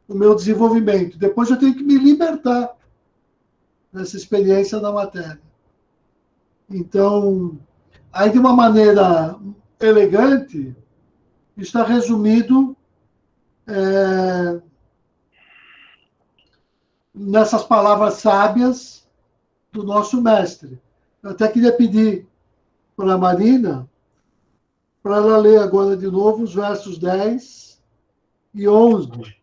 o meu desenvolvimento. Depois eu tenho que me libertar dessa experiência da matéria. Então, aí de uma maneira elegante, está resumido nessas palavras sábias do nosso mestre. Eu até queria pedir para a Marina, para ela ler agora de novo os versos 10 e 11.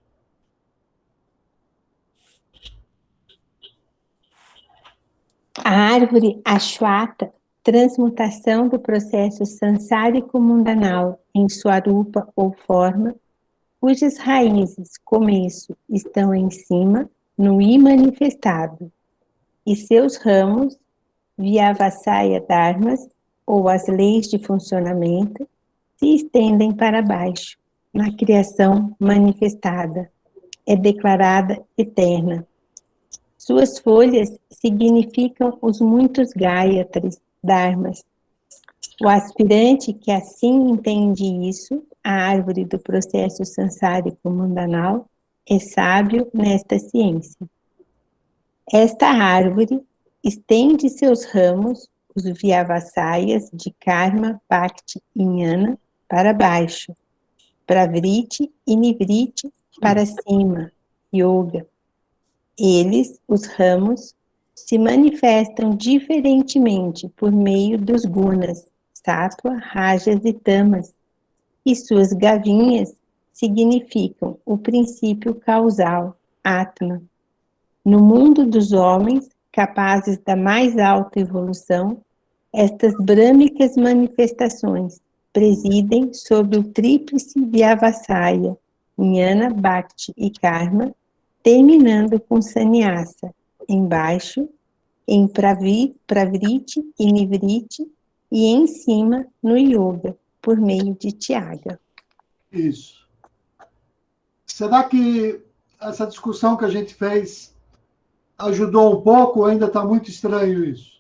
A árvore Ashwata, transmutação do processo sansárico mundanal em Swarupa ou forma, cujas raízes, começo, estão em cima, no imanifestado, e seus ramos, Vyavasaya Dharmas, ou as leis de funcionamento, se estendem para baixo, na criação manifestada, é declarada eterna. Suas folhas significam os muitos Gayatris, Dharmas. O aspirante que assim entende isso, a árvore do processo sansárico mundanal, é sábio nesta ciência. Esta árvore estende seus ramos, os Vyavasayas de Karma, Bhakti e Jnana, para baixo, Pravriti e Nivriti para cima, Yoga. Eles, os ramos, se manifestam diferentemente por meio dos gunas, Sattva, Rajas e Tamas, e suas gavinhas significam o princípio causal, Atma. No mundo dos homens, capazes da mais alta evolução, estas brâmicas manifestações presidem sobre o tríplice Vyavasaya, Jnana, Bhakti e Karma, terminando com Sannyasa, embaixo, em Pravriti e Nivriti, e em cima, no Yoga, por meio de Tyaga. Isso. Será que essa discussão que a gente fez ajudou um pouco ou ainda está muito estranho isso?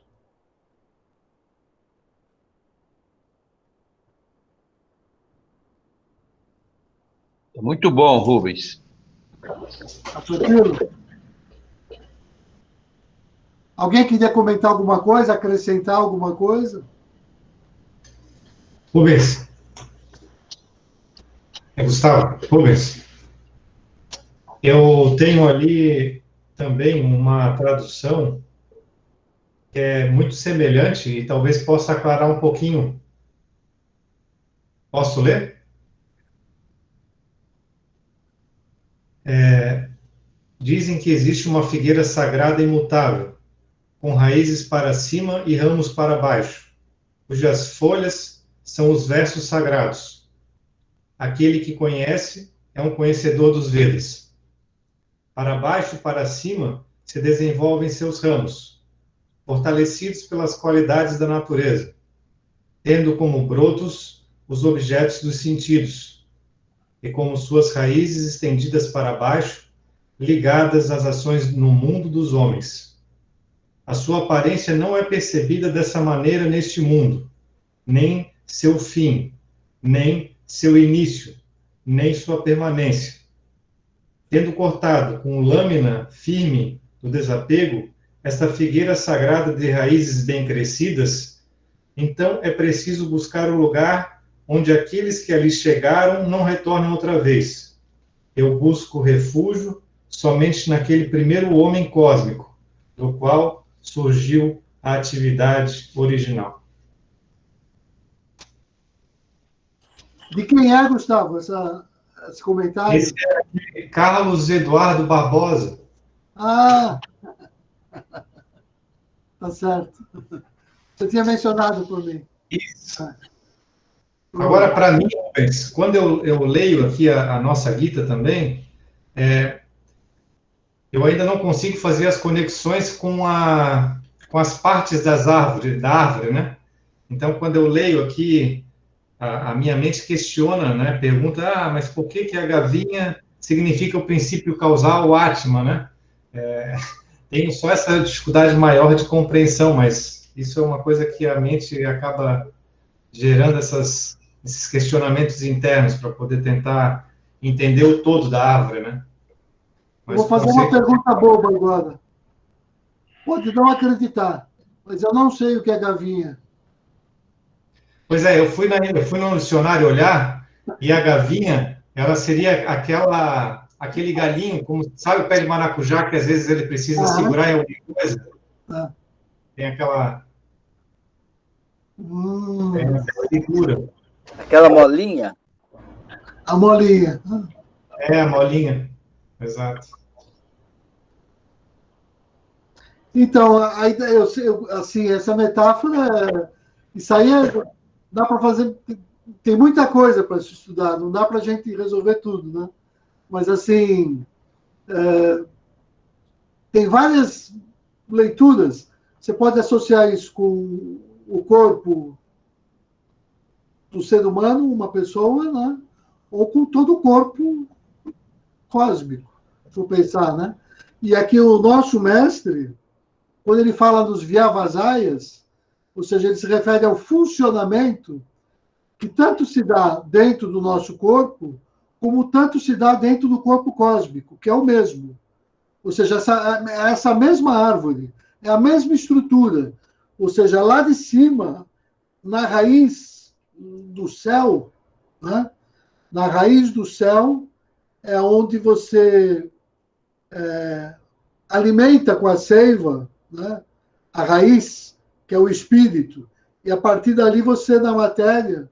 Muito bom, Rubens. Tá tranquilo? Alguém queria comentar alguma coisa, acrescentar alguma coisa? Rubens. Gustavo, Rubens. Eu tenho ali também uma tradução que é muito semelhante e talvez possa aclarar um pouquinho. Posso ler? Dizem que existe uma figueira sagrada imutável, com raízes para cima e ramos para baixo, cujas folhas são os versos sagrados. Aquele que conhece é um conhecedor dos Vedas. Para baixo e para cima se desenvolvem seus ramos, fortalecidos pelas qualidades da natureza, tendo como brotos os objetos dos sentidos, e como suas raízes estendidas para baixo, ligadas às ações no mundo dos homens. A sua aparência não é percebida dessa maneira neste mundo, nem seu fim, nem seu início, nem sua permanência. Tendo cortado com lâmina firme do desapego, esta figueira sagrada de raízes bem crescidas, então é preciso buscar o lugar onde aqueles que ali chegaram não retornam outra vez. Eu busco refúgio somente naquele primeiro homem cósmico, do qual surgiu a atividade original. De quem é, Gustavo, esse comentário? Esse é Carlos Eduardo Barbosa. Ah, tá certo. Você tinha mencionado por mim. Isso. Agora, para mim, quando eu leio aqui a nossa Gita também, eu ainda não consigo fazer as conexões com as partes da árvore, né? Então, quando eu leio aqui, a minha mente questiona, né? Pergunta, mas por que a gavinha significa o princípio causal, o Atma, né? Tenho só essa dificuldade maior de compreensão, mas isso é uma coisa que a mente acaba gerando esses questionamentos internos para poder tentar entender o todo da árvore, né? Mas vou fazer uma pergunta boba agora. Pode não acreditar, mas eu não sei o que é gavinha. Pois é, eu fui no dicionário olhar, e a gavinha, ela seria aquele galinho, como sabe o pé de maracujá, que às vezes ele precisa segurar em alguma coisa? Tem aquela figura. Aquela molinha? A molinha. A molinha, exato. Então, assim, essa metáfora, isso aí dá para fazer, tem muita coisa para se estudar, não dá para a gente resolver tudo, né? Mas, assim, tem várias leituras. Você pode associar isso com o corpo do ser humano, uma pessoa, né? Ou com todo o corpo cósmico, se eu pensar, né? E aqui o nosso mestre, quando ele fala dos Vyavasayas, ou seja, ele se refere ao funcionamento que tanto se dá dentro do nosso corpo, como tanto se dá dentro do corpo cósmico, que é o mesmo. Ou seja, essa mesma árvore, é a mesma estrutura. Ou seja, lá de cima, na raiz do céu, né? Na raiz do céu é onde você alimenta com a seiva, né? A raiz, que é o espírito, e a partir dali você, na matéria,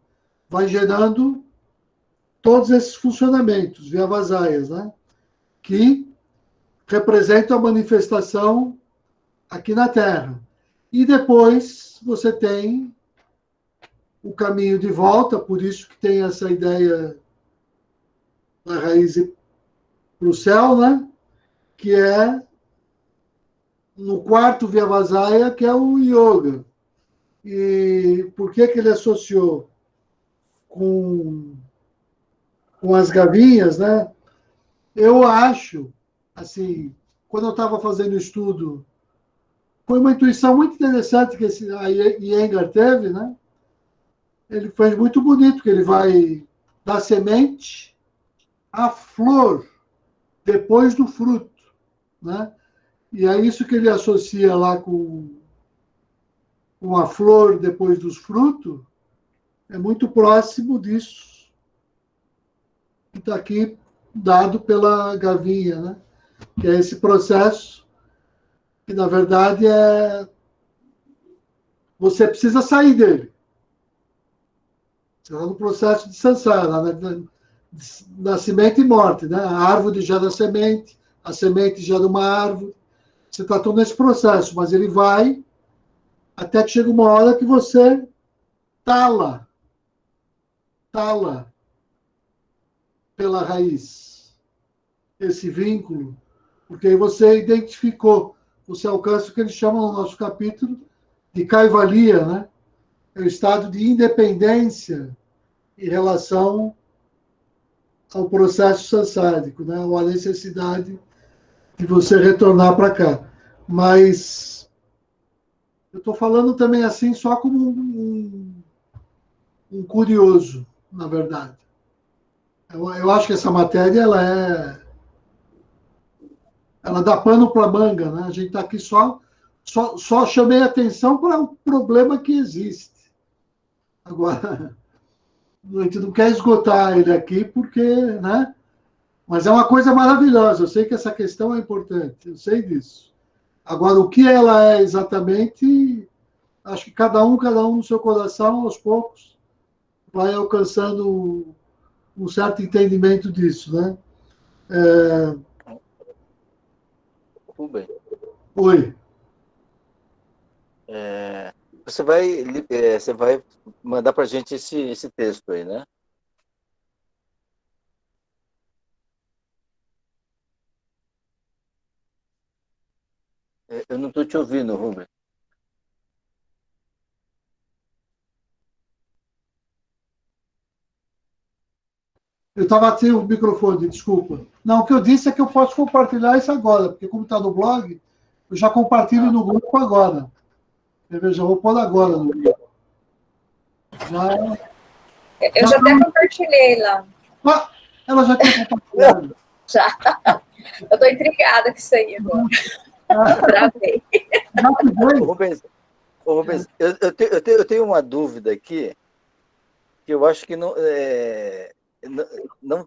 vai gerando todos esses funcionamentos, Vyavasayas, né? Que representam a manifestação aqui na Terra. E depois você tem o caminho de volta, por isso que tem essa ideia da raiz para o céu, né? Que é no quarto Vyavasaya, que é o yoga. E por que ele associou com as gavinhas, né? Eu acho, assim, quando eu estava fazendo o estudo, foi uma intuição muito interessante que a Iyengar teve, né? Ele fez muito bonito, que ele vai da semente à flor, depois do fruto, né? E é isso que ele associa lá com a flor depois dos frutos, é muito próximo disso que está aqui dado pela gavinha, né? Que é esse processo que, na verdade, você precisa sair dele. Você está no processo de samsara, né? Nascimento e morte, né? A árvore gera a semente gera uma árvore. Você está todo nesse processo, mas ele vai até que chega uma hora que você tala pela raiz esse vínculo, porque aí você identificou, você alcança o que eles chamam no nosso capítulo de Kaivalya, né? É o estado de independência em relação ao processo sansárico, né? Ou a necessidade de você retornar para cá. Mas eu estou falando também assim só como um curioso, na verdade. Eu acho que essa matéria ela dá pano para manga, né? A gente está aqui só chamei atenção para o problema que existe. Agora, a gente não quer esgotar ele aqui porque, né? Mas é uma coisa maravilhosa. Eu sei que essa questão é importante, eu sei disso. Agora, o que ela é exatamente, acho que cada um no seu coração, aos poucos, vai alcançando um certo entendimento disso, né? Rubem, Oi. você vai mandar para a gente esse texto aí, né? Eu não estou te ouvindo, Rubem. Eu estava sem o microfone, desculpa. Não, o que eu disse é que eu posso compartilhar isso agora, porque como está no blog, eu já compartilho no grupo agora. Eu já vou pôr agora no grupo. Eu já até compartilhei lá. Ah, ela já tinha compartilhado. Já. Eu estou intrigada com isso aí agora. Travei. Rubens, eu tenho uma dúvida aqui, que eu acho que não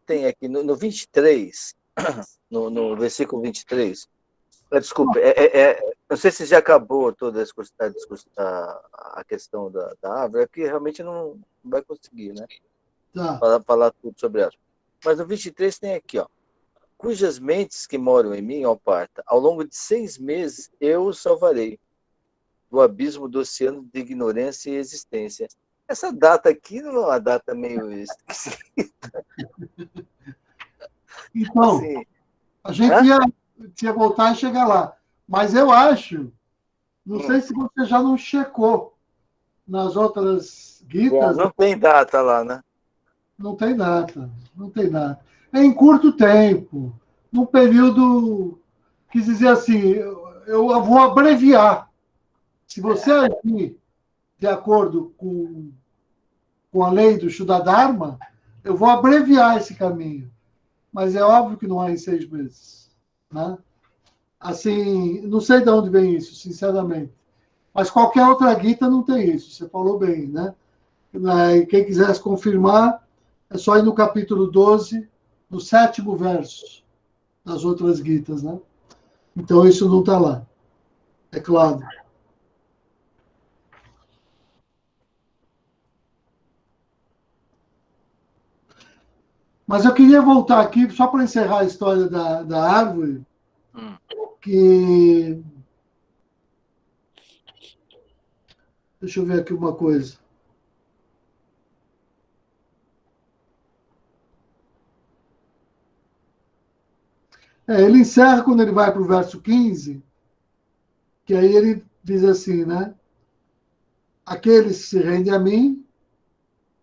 tem aqui. No 23, no versículo 23, desculpe, não sei se já acabou toda a questão da árvore, é que realmente não vai conseguir, né? Falar tudo sobre ela. Mas no 23 tem aqui, ó. Cujas mentes que moram em mim, ó Parta, ao longo de 6 meses eu os salvarei do abismo do oceano de ignorância e existência. Essa data aqui não é uma data meio esquisita. Então, assim, a gente ia voltar e chegar lá. Mas eu acho, não sei se você já não checou nas outras guitas. Não tem data lá, né? Não tem data, não tem data. É em curto tempo, num período, quis dizer assim, eu vou abreviar. Se você agir de acordo com a lei do Shuddha-dharma, eu vou abreviar esse caminho. Mas é óbvio que não é em 6 meses. Né? Assim, não sei de onde vem isso, sinceramente. Mas qualquer outra guita não tem isso. Você falou bem, né? Quem quisesse confirmar, é só ir no capítulo 12, no 7º verso das outras guitas, né? Então, isso não está lá. É claro. Mas eu queria voltar aqui, só para encerrar a história da árvore, que... Deixa eu ver aqui uma coisa. Ele encerra quando ele vai para o verso 15, que aí ele diz assim, né? Aqueles que se rendem a mim,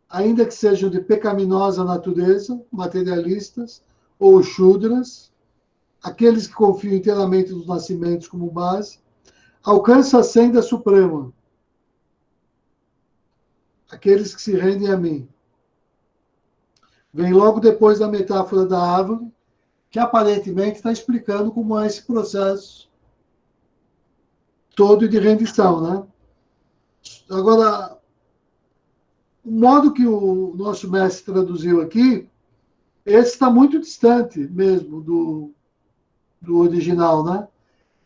ainda que sejam de pecaminosa natureza, materialistas ou shudras, aqueles que confiam inteiramente nos nascimentos como base, alcançam a senda suprema. Aqueles que se rendem a mim. Vem logo depois da metáfora da árvore, que aparentemente está explicando como é esse processo todo de rendição, né? Agora, o modo que o nosso mestre traduziu aqui, esse está muito distante mesmo do original, né?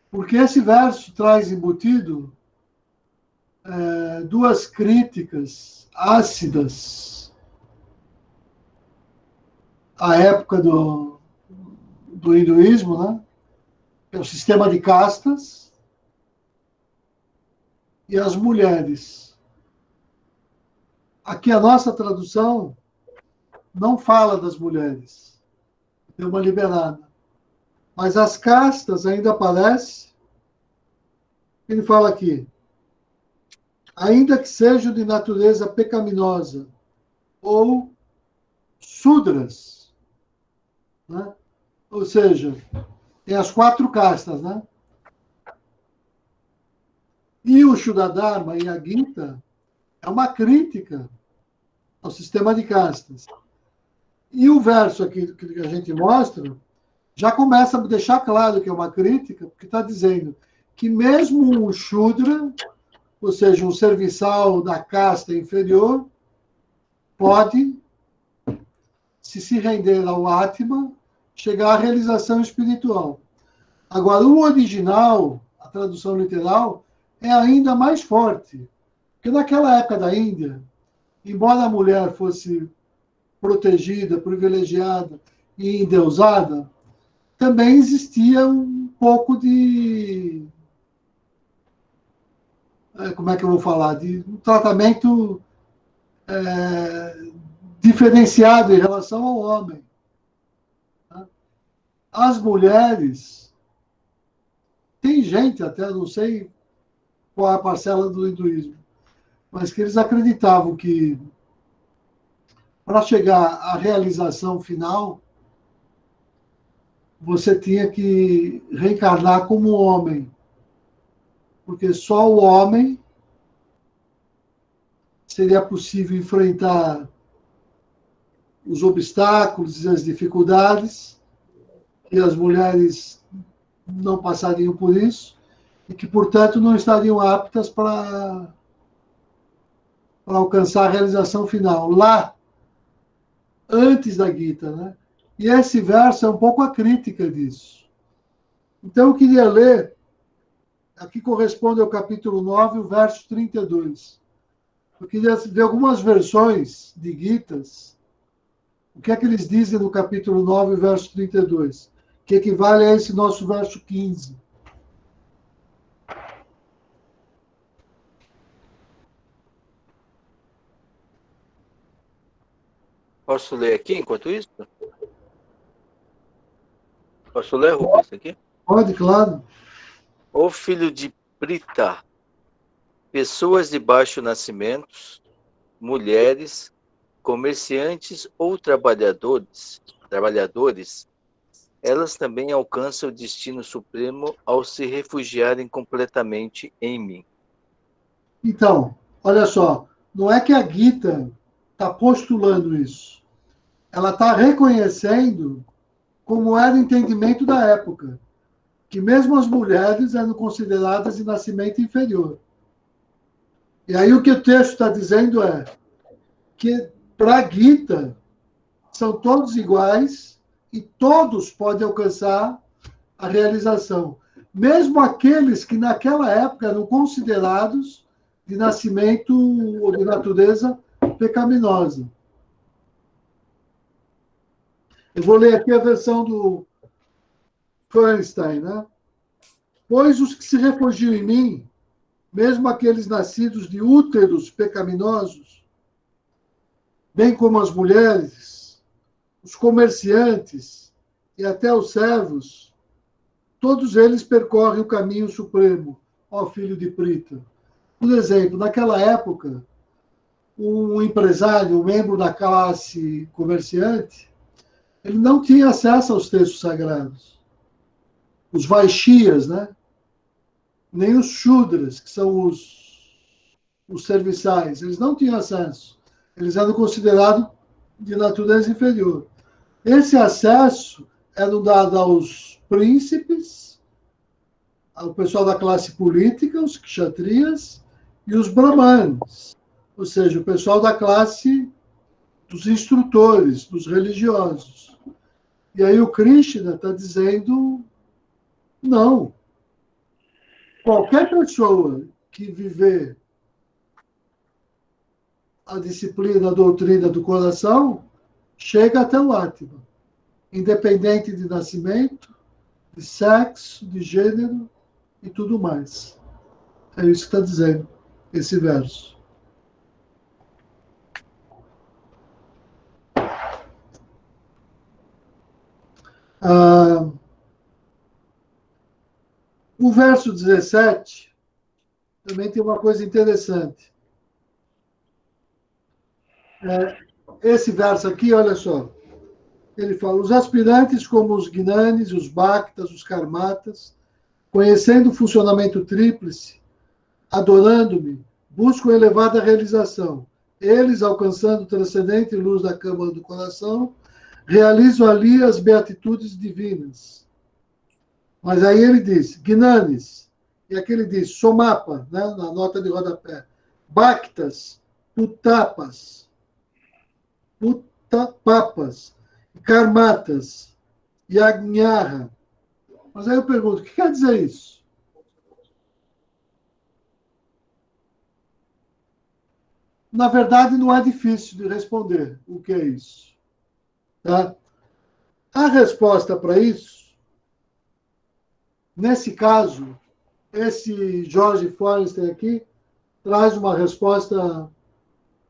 Porque esse verso traz embutido duas críticas ácidas à época do hinduísmo, né? É o sistema de castas e as mulheres. Aqui a nossa tradução não fala das mulheres, deu uma liberada. Mas as castas ainda aparecem. Ele fala aqui, ainda que sejam de natureza pecaminosa ou sudras, né? Ou seja, tem as 4 castas, né? E o Shuddharma e a Gita é uma crítica ao sistema de castas. E o verso aqui que a gente mostra já começa a deixar claro que é uma crítica, porque está dizendo que mesmo um Shudra, ou seja, um serviçal da casta inferior, pode, se render ao Atma, chegar à realização espiritual. Agora, o original, a tradução literal, é ainda mais forte. Porque naquela época da Índia, embora a mulher fosse protegida, privilegiada e endeusada, também existia um pouco de... Como é que eu vou falar? De um tratamento diferenciado em relação ao homem. As mulheres, tem gente até, não sei qual é a parcela do hinduísmo, mas que eles acreditavam que para chegar à realização final, você tinha que reencarnar como homem, porque só o homem seria possível enfrentar os obstáculos e as dificuldades, e as mulheres não passariam por isso, e que, portanto, não estariam aptas para alcançar a realização final. Lá, antes da Gita, né? E esse verso é um pouco a crítica disso. Então, eu queria ler, aqui corresponde ao capítulo 9, o verso 32. Eu queria ver algumas versões de Gitas, o que é que eles dizem no capítulo 9, verso 32, que equivale a esse nosso verso 15. Posso ler aqui enquanto isso? Posso ler, Rubens, aqui? Pode, claro. Ó filho de Prita, pessoas de baixo nascimentos, mulheres, comerciantes ou trabalhadores, elas também alcançam o destino supremo ao se refugiarem completamente em mim. Então, olha só, não é que a Gita está postulando isso. Ela está reconhecendo como era o entendimento da época, que mesmo as mulheres eram consideradas de nascimento inferior. E aí o que o texto está dizendo é que, para a Gita, são todos iguais e todos podem alcançar a realização. Mesmo aqueles que naquela época eram considerados de nascimento ou de natureza pecaminosa. Eu vou ler aqui a versão do Feinstein, né? Pois os que se refugiam em mim, mesmo aqueles nascidos de úteros pecaminosos, bem como as mulheres, os comerciantes e até os servos, todos eles percorrem o caminho supremo, ó filho de Prita. Por exemplo, naquela época, um empresário, um membro da classe comerciante, ele não tinha acesso aos textos sagrados. Os Vaishyas, né? Nem os Shudras, que são os serviçais, eles não tinham acesso. Eles eram considerados de natureza inferior. Esse acesso era dado aos príncipes, ao pessoal da classe política, os kshatriyas, e os brahmanes, ou seja, o pessoal da classe dos instrutores, dos religiosos. E aí o Krishna está dizendo, não. Qualquer pessoa que viver a disciplina, a doutrina do coração, chega até o Atma, independente de nascimento, de sexo, de gênero e tudo mais. É isso que está dizendo esse verso. O verso 17 também tem uma coisa interessante. Esse verso aqui, olha só, ele fala, os aspirantes como os Gnanis, os Bhaktas, os Karmatas, conhecendo o funcionamento tríplice, adorando-me, buscam elevada realização. Eles, alcançando transcendente luz da câmara do coração, realizam ali as beatitudes divinas. Mas aí ele diz, Gnanis, e aqui ele diz, Somapa, né, na nota de rodapé, Bhaktas, Puttapas, Karmatas, Yajnaha. Mas aí eu pergunto, o que quer dizer isso? Na verdade, não é difícil de responder o que é isso. Tá? A resposta para isso, nesse caso, esse George Forrester aqui traz uma resposta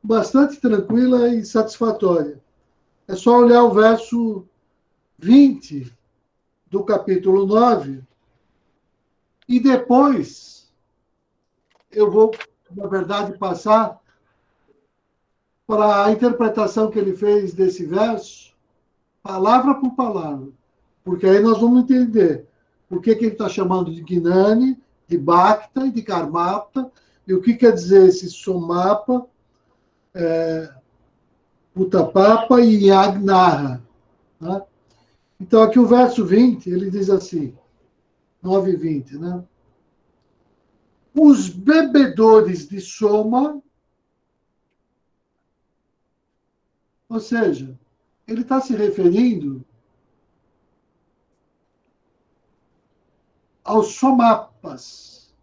bastante tranquila e satisfatória. É só olhar o verso 20 do capítulo 9 e depois eu vou, na verdade, passar para a interpretação que ele fez desse verso, palavra por palavra, porque aí nós vamos entender por que ele está chamando de Gnani, de Bhakta e de Karmata, e o que quer dizer esse Somapa, Puttapapa e Yajnaha. Né? Então, aqui o verso 20, ele diz assim, 9 e 20, né? Os bebedores de Soma, ou seja, ele está se referindo aos somapas.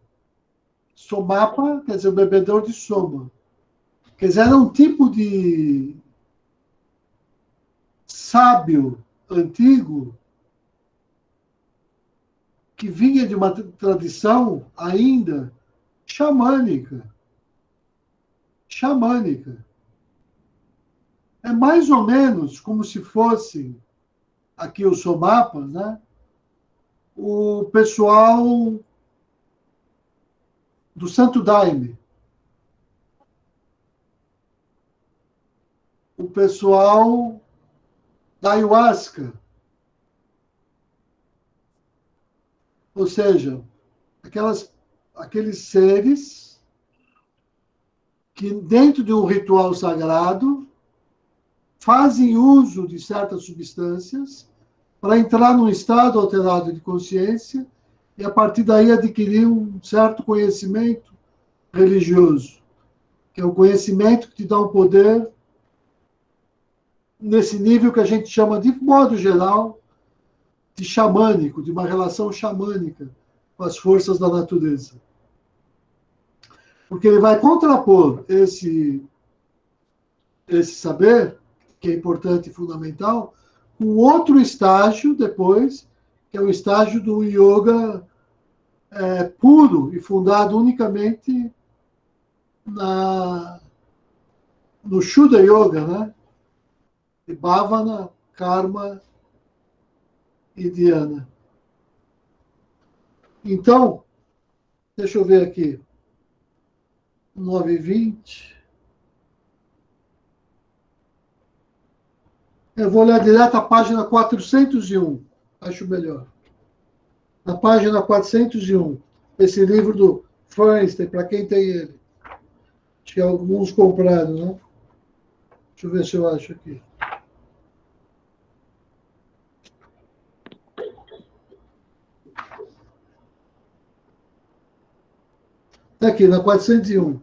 Somapa quer dizer o bebedor de soma. Quer dizer, era um tipo de sábio antigo que vinha de uma tradição ainda xamânica. Xamânica. É mais ou menos como se fosse, aqui os somapas, né? O pessoal do Santo Daime. O pessoal da ayahuasca. Ou seja, aqueles seres que, dentro de um ritual sagrado, fazem uso de certas substâncias para entrar num estado alterado de consciência e, a partir daí, adquirir um certo conhecimento religioso, que é o conhecimento que te dá um poder nesse nível que a gente chama, de modo geral, de xamânico, de uma relação xamânica com as forças da natureza. Porque ele vai contrapor esse saber, que é importante e fundamental, com outro estágio depois, que é o estágio do yoga puro e fundado unicamente no Shuddha Yoga, né? De Bhavana, Karma e Diana. Então, deixa eu ver aqui. 9h20. Eu vou olhar direto a página 401. Acho melhor. Na página 401. Esse livro do Feinstein, para quem tem ele. Acho que alguns compraram, né? Deixa eu ver se eu acho aqui. Está aqui, na 401.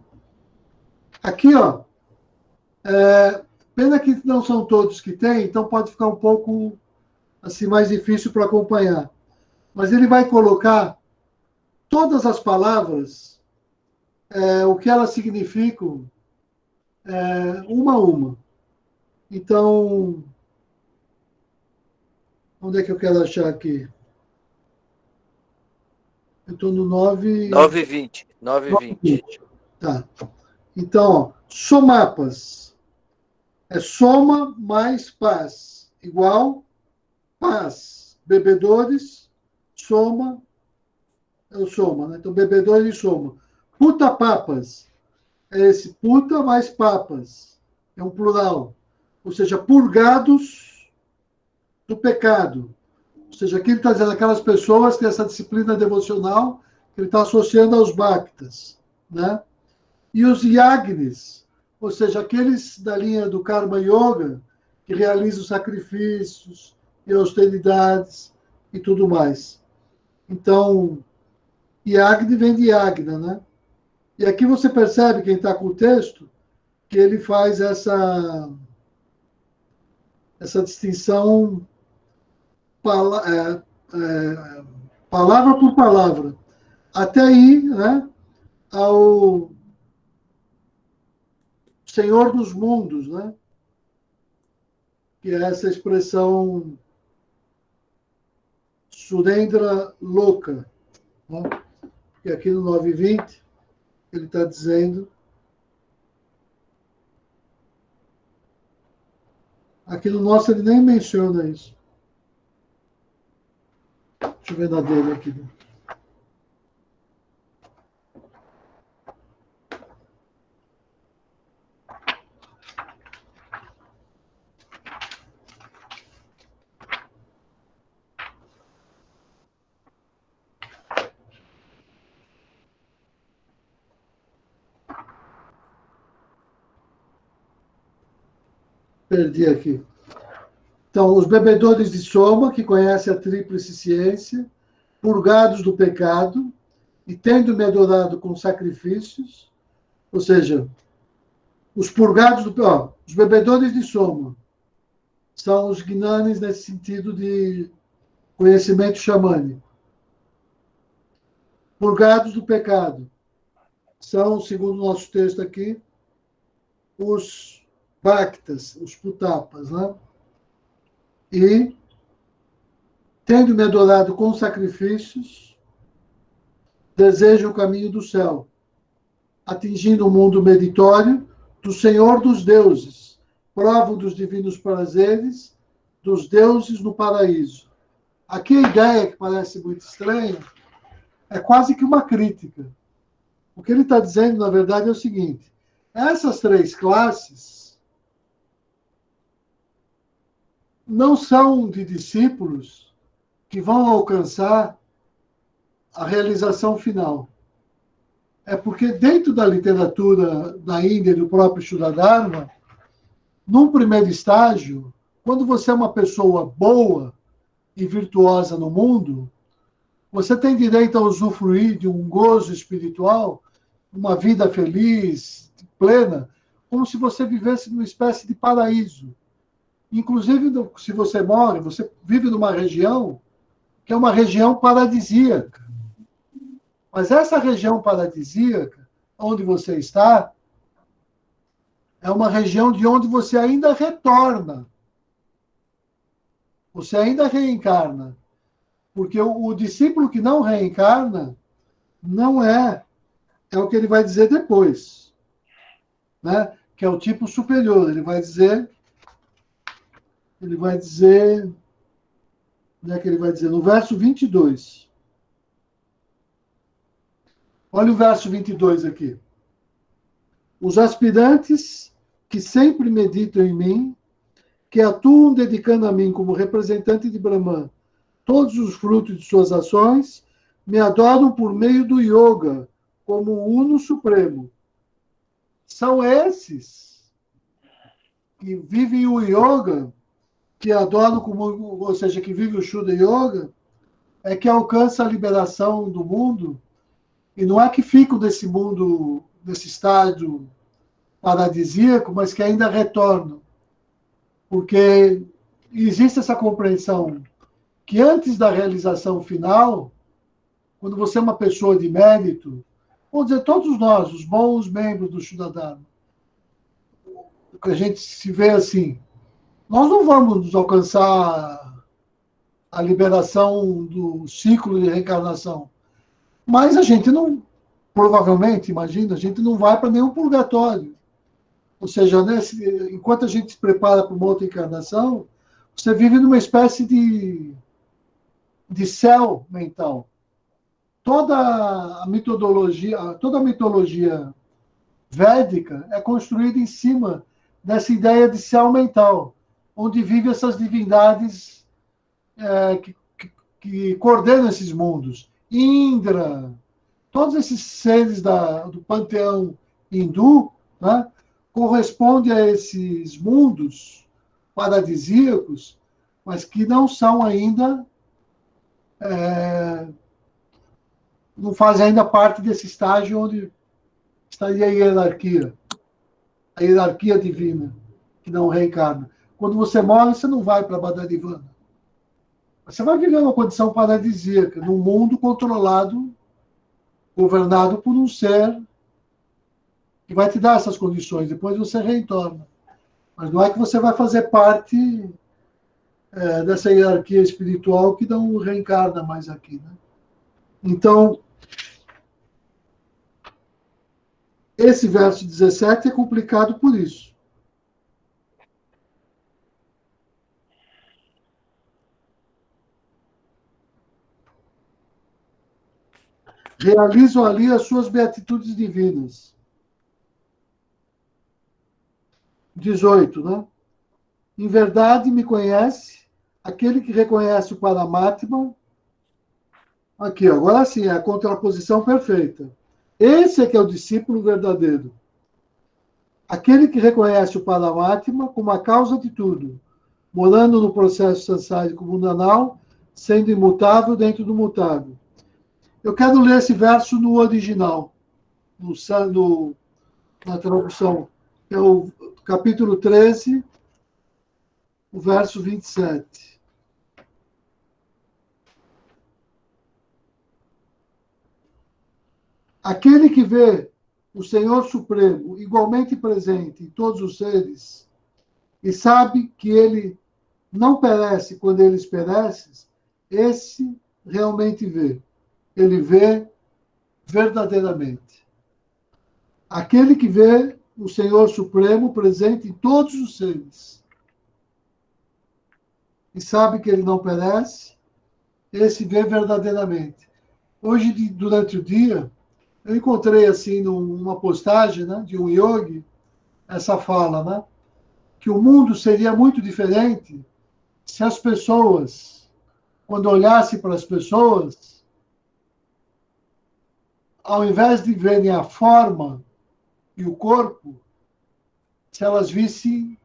Aqui, ó. Pena que não são todos que tem, então pode ficar um pouco assim mais difícil para acompanhar. Mas ele vai colocar todas as palavras, o que elas significam, uma a uma. Então, onde é que eu quero achar aqui? Eu estou no 9h20. 9h20. Tá. Então, ó, somapas. É soma mais paz. Igual paz. Bebedores, soma. É o soma, né? Então, bebedores e soma. Puta papas. É esse puta mais papas. É um plural. Ou seja, purgados do pecado. Ou seja, aqui ele está dizendo aquelas pessoas que têm essa disciplina devocional que ele está associando aos bhaktas, né? E os yagnis, ou seja, aqueles da linha do Karma Yoga que realizam sacrifícios e austeridades e tudo mais. Então, Yagni vem de Yagna, né? E aqui você percebe, quem está com o texto, que ele faz essa distinção palavra por palavra, até ir, né, ao Senhor dos Mundos, né? Que é essa expressão Surendra Loka, né? Que aqui no 9h20 ele está dizendo. Aqui no nosso ele nem menciona isso. Deixa eu ver na dele aqui. Perdi aqui. Então, os bebedores de soma, que conhecem a tríplice ciência, purgados do pecado, e tendo-me adorado com sacrifícios, ou seja, os purgados do... os bebedores de soma são os gnanis nesse sentido de conhecimento xamânico. Purgados do pecado são, segundo o nosso texto aqui, os bhaktas, os putapas, né? E, tendo-me adorado com sacrifícios, desejo o caminho do céu, atingindo o mundo meritório do Senhor dos deuses, provo dos divinos prazeres, dos deuses no paraíso. Aqui a ideia, que parece muito estranha, é quase que uma crítica. O que ele está dizendo, na verdade, é o seguinte: essas três classes não são de discípulos que vão alcançar a realização final. É porque dentro da literatura da Índia e do próprio Shuddharma, num primeiro estágio, quando você é uma pessoa boa e virtuosa no mundo, você tem direito a usufruir de um gozo espiritual, uma vida feliz, plena, como se você vivesse numa espécie de paraíso. Inclusive, se você mora, você vive numa região que é uma região paradisíaca. Mas essa região paradisíaca, onde você está, é uma região de onde você ainda retorna. Você ainda reencarna. Porque o discípulo que não reencarna não é o que ele vai dizer depois, né? Que é o tipo superior. Ele vai dizer Onde é que ele vai dizer? No verso 22. Olha o verso 22 aqui. Os aspirantes que sempre meditam em mim, que atuam dedicando a mim como representante de Brahman todos os frutos de suas ações, me adoram por meio do yoga, como o Uno Supremo. São esses que vivem o yoga, que adoram como, ou seja, que vivem o Shuddha Yoga, é que alcança a liberação do mundo, e não é que ficam desse mundo, desse estágio paradisíaco, mas que ainda retornam. Porque existe essa compreensão que antes da realização final, quando você é uma pessoa de mérito, vamos dizer, todos nós, os bons membros do Shuddha Dharma, que a gente se vê assim, nós não vamos alcançar a liberação do ciclo de reencarnação, mas a gente não, provavelmente, imagina, a gente não vai para nenhum purgatório. Ou seja, né, enquanto a gente se prepara para uma outra encarnação, você vive numa espécie de céu mental. Toda a mitologia védica é construída em cima dessa ideia de céu mental, onde vivem essas divindades que coordenam esses mundos. Indra, todos esses seres do panteão hindu, né, correspondem a esses mundos paradisíacos, mas que não são ainda, não fazem ainda parte desse estágio onde estaria a hierarquia divina, que não reencarna. Quando você morre, você não vai para Badarivana. Você vai viver uma condição paradisíaca, num mundo controlado, governado por um ser que vai te dar essas condições. Depois você retorna. Mas não é que você vai fazer parte dessa hierarquia espiritual que não reencarna mais aqui, né? Então, esse verso 17 é complicado por isso. Realizam ali as suas beatitudes divinas. 18, né? Em verdade me conhece aquele que reconhece o Paramatma. Aqui, agora sim, é a contraposição perfeita. Esse é que é o discípulo verdadeiro. Aquele que reconhece o Paramatma como a causa de tudo, morando no processo sansárico mundanal, sendo imutável dentro do mutável. Eu quero ler esse verso no original, na tradução. É o capítulo 13, o verso 27. Aquele que vê o Senhor Supremo igualmente presente em todos os seres e sabe que ele não perece quando eles perecem, esse realmente vê. Ele vê verdadeiramente. Aquele que vê o Senhor Supremo presente em todos os seres e sabe que ele não perece, esse vê verdadeiramente. Hoje, durante o dia, eu encontrei, assim, numa postagem, né, de um yogi, essa fala, né, que o mundo seria muito diferente se as pessoas, quando olhassem para as pessoas, ao invés de verem a forma e o corpo, se elas vissem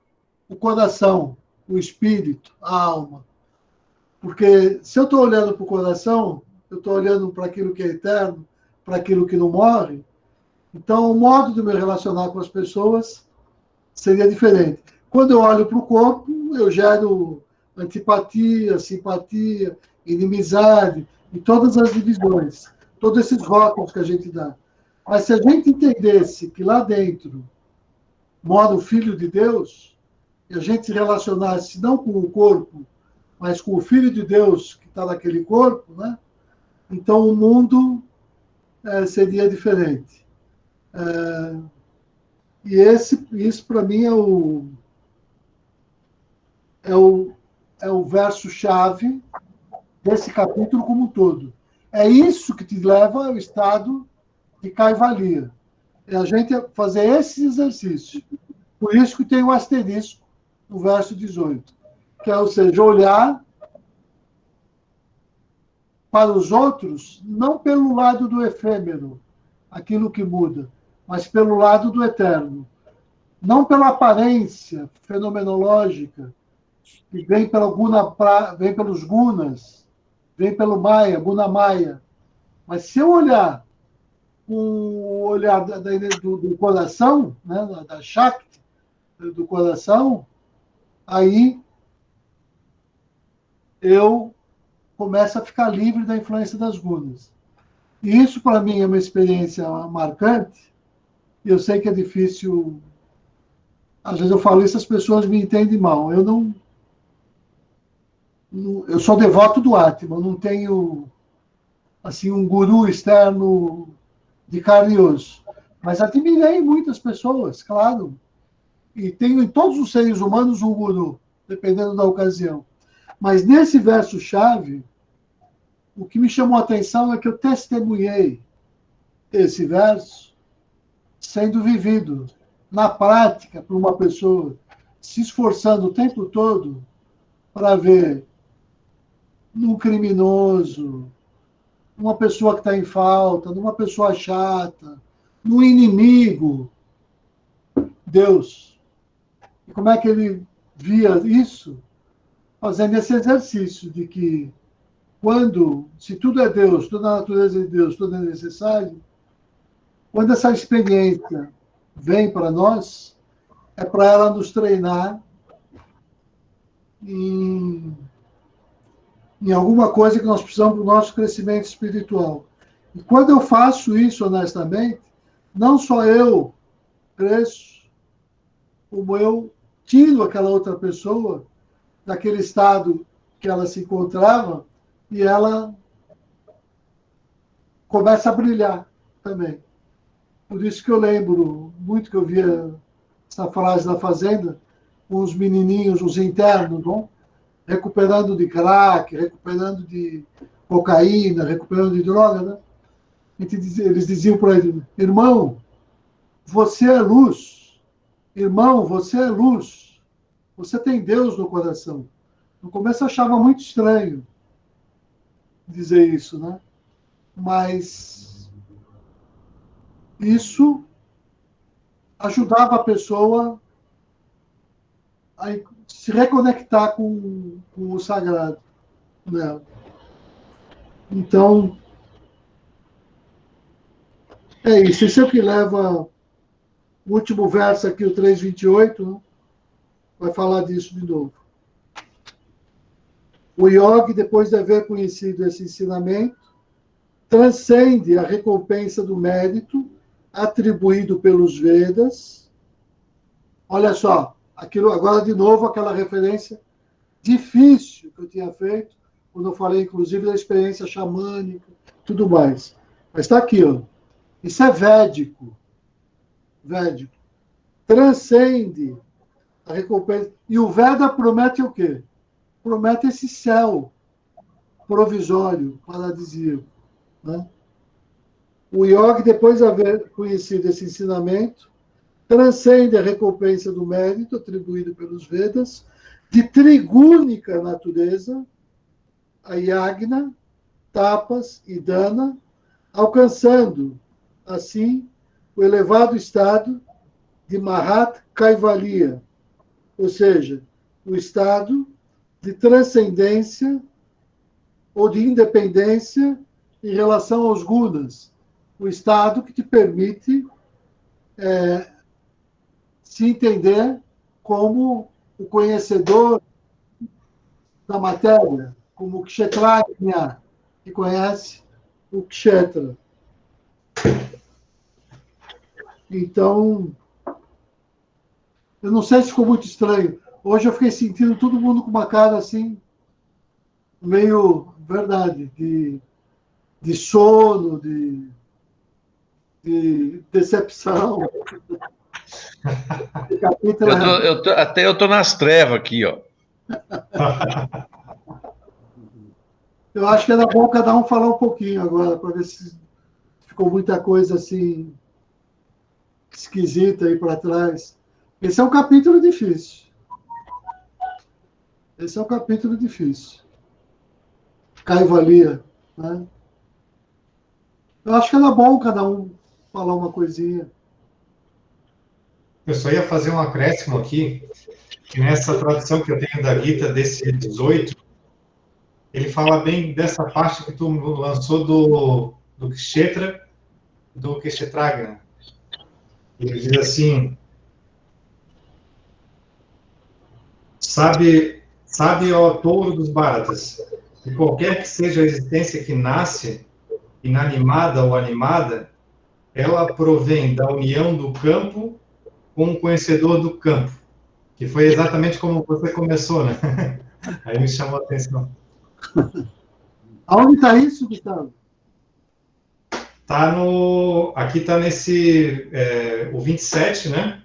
o coração, o espírito, a alma. Porque se eu estou olhando para o coração, eu estou olhando para aquilo que é eterno, para aquilo que não morre, então o modo de me relacionar com as pessoas seria diferente. Quando eu olho para o corpo, eu gero antipatia, simpatia, inimizade, e todas as divisões, todos esses rótulos que a gente dá. Mas se a gente entendesse que lá dentro mora o Filho de Deus, e a gente se relacionasse não com o corpo, mas com o Filho de Deus que está naquele corpo, né? Então o mundo seria diferente. E isso para mim é o verso-chave desse capítulo como um todo. É isso que te leva ao estado de caivalia. É a gente fazer esses exercícios. Por isso que tem o asterisco no verso 18, que é, ou seja, olhar para os outros, não pelo lado do efêmero, aquilo que muda, mas pelo lado do eterno. Não pela aparência fenomenológica, que vem pelos gunas, vem pelo Maya, Guna Maya. Mas se eu olhar com o olhar do coração, né, da Shakti, do coração, aí eu começo a ficar livre da influência das gunas. E isso, para mim, é uma experiência marcante, e eu sei que é difícil. Às vezes eu falo isso, as pessoas me entendem mal. Eu sou devoto do Atman, não tenho assim um guru externo de carne e osso. Mas admirei muitas pessoas, claro. E tenho em todos os seres humanos um guru, dependendo da ocasião. Mas nesse verso-chave, o que me chamou a atenção é que eu testemunhei esse verso sendo vivido na prática por uma pessoa se esforçando o tempo todo para ver num criminoso, numa pessoa que está em falta, numa pessoa chata, num inimigo, Deus. E como é que ele via isso? Fazendo esse exercício de que se tudo é Deus, toda a natureza é Deus, tudo é necessário, quando essa experiência vem para nós, é para ela nos treinar em alguma coisa que nós precisamos do nosso crescimento espiritual. E quando eu faço isso honestamente, não só eu cresço, como eu tiro aquela outra pessoa daquele estado que ela se encontrava e ela começa a brilhar também. Por isso que eu lembro muito que eu via essa frase na Fazenda, com os menininhos, os internos, não? Recuperando de crack, recuperando de cocaína, recuperando de droga, né? Eles diziam para ele: irmão, você é luz. Irmão, você é luz. Você tem Deus no coração. No começo eu achava muito estranho dizer isso, né? Mas isso ajudava a pessoa a se reconectar com o sagrado nela. Então, é isso. Isso é o que leva o último verso aqui, o 3:28, né? Vai falar disso de novo. O yogi, depois de haver conhecido esse ensinamento, transcende a recompensa do mérito atribuído pelos Vedas. Olha só, aquilo agora de novo aquela referência difícil que eu tinha feito quando eu falei, inclusive, da experiência xamânica, tudo mais. Mas está aqui, ó. Isso é védico. Védico. Transcende a recompensa. E o Veda promete o quê? Promete esse céu provisório, paradisíaco, né? O yogi, depois de haver conhecido esse ensinamento, transcende a recompensa do mérito atribuído pelos Vedas, de trigúnica natureza, a yagna, tapas e dana, alcançando, assim, o elevado estado de Mahat Kaivalya, ou seja, o estado de transcendência ou de independência em relação aos gunas, o estado que te permite se entender como o conhecedor da matéria, como o Kshetrajna, que conhece o Kshetra. Então, eu não sei se ficou muito estranho. Hoje eu fiquei sentindo todo mundo com uma cara assim, meio, verdade, de sono, de decepção. Até eu tô nas trevas aqui, ó. Eu acho que era bom cada um falar um pouquinho agora, para ver se ficou muita coisa assim esquisita aí para trás. Esse é um capítulo difícil. Esse é um capítulo difícil. Caivalia, né? Eu acho que era bom cada um falar uma coisinha. Eu só ia fazer um acréscimo aqui, que nessa tradução que eu tenho da Gita, desse 18, ele fala bem dessa parte que tu lançou do Kshetra, do Kshetraga. Ele diz assim, sabe, ó touro dos Bharatas, que qualquer que seja a existência que nasce, inanimada ou animada, ela provém da união do campo com o conhecedor do campo, que foi exatamente como você começou, né? Aí me chamou a atenção. Aonde está isso, Gustavo? Aqui está nesse, o 27, né?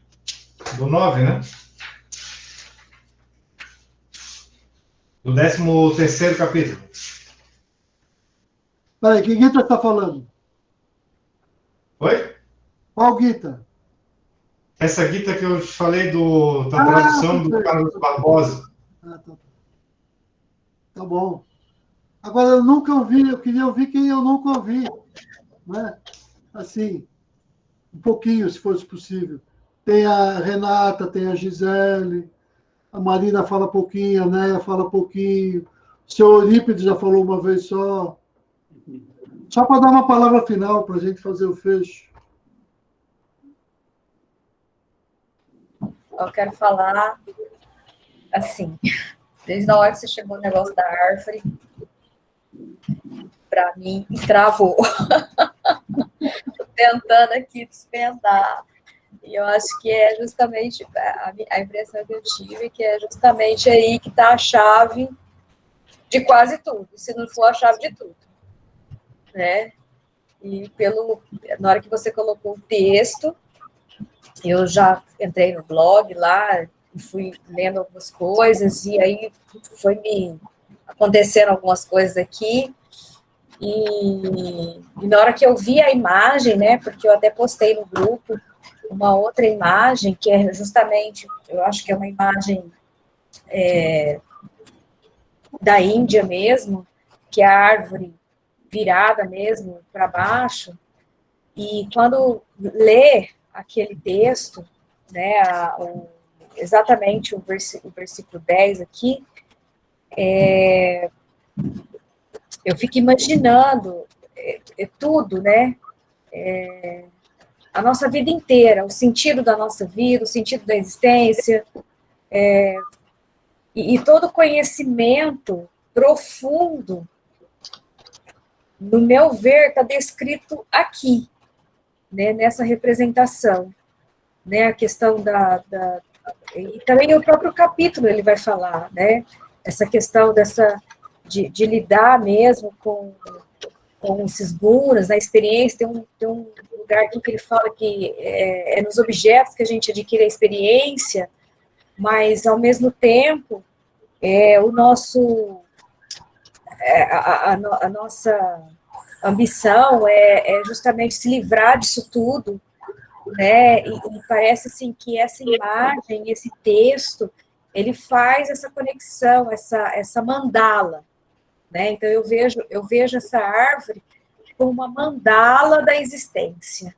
Do 9, né? Do 13º capítulo. Peraí, que Gita está falando? Oi? Qual Gita? Essa Gita que eu te falei da tradução do Carlos Barbosa. Tá bom. Agora, eu nunca ouvi, eu queria ouvir quem eu nunca ouvi. Né? Assim, um pouquinho, se fosse possível. Tem a Renata, tem a Gisele, a Marina fala pouquinho, a Néia fala pouquinho, o seu Eurípides já falou uma vez só. Só para dar uma palavra final, para a gente fazer o fecho. Eu quero falar, assim, desde a hora que você chegou no negócio da árvore, para mim, travou. Estou tentando aqui desvendar. E eu acho que é justamente, a impressão que eu tive, que é justamente aí que está a chave de quase tudo, se não for a chave de tudo. Né? E na hora que você colocou o texto, eu já entrei no blog lá e fui lendo algumas coisas, e aí foi me acontecendo algumas coisas aqui, e na hora que eu vi a imagem, né, porque eu até postei no grupo uma outra imagem, que é justamente, eu acho que é uma imagem da Índia mesmo, que é a árvore virada mesmo para baixo, e quando lê aquele texto, né, exatamente o versículo 10 aqui, eu fico imaginando tudo, né, a nossa vida inteira, o sentido da nossa vida, o sentido da existência, e todo conhecimento profundo, no meu ver, está descrito aqui, né, nessa representação, né, a questão e também o próprio capítulo ele vai falar, né, essa questão de lidar mesmo com esses gunas, a experiência, tem um lugar aqui que ele fala que é nos objetos que a gente adquire a experiência, mas, ao mesmo tempo, o nosso, a nossa ambição é justamente se livrar disso tudo, né, e parece, assim, que essa imagem, esse texto, ele faz essa conexão, essa mandala, né, então eu vejo essa árvore como uma mandala da existência,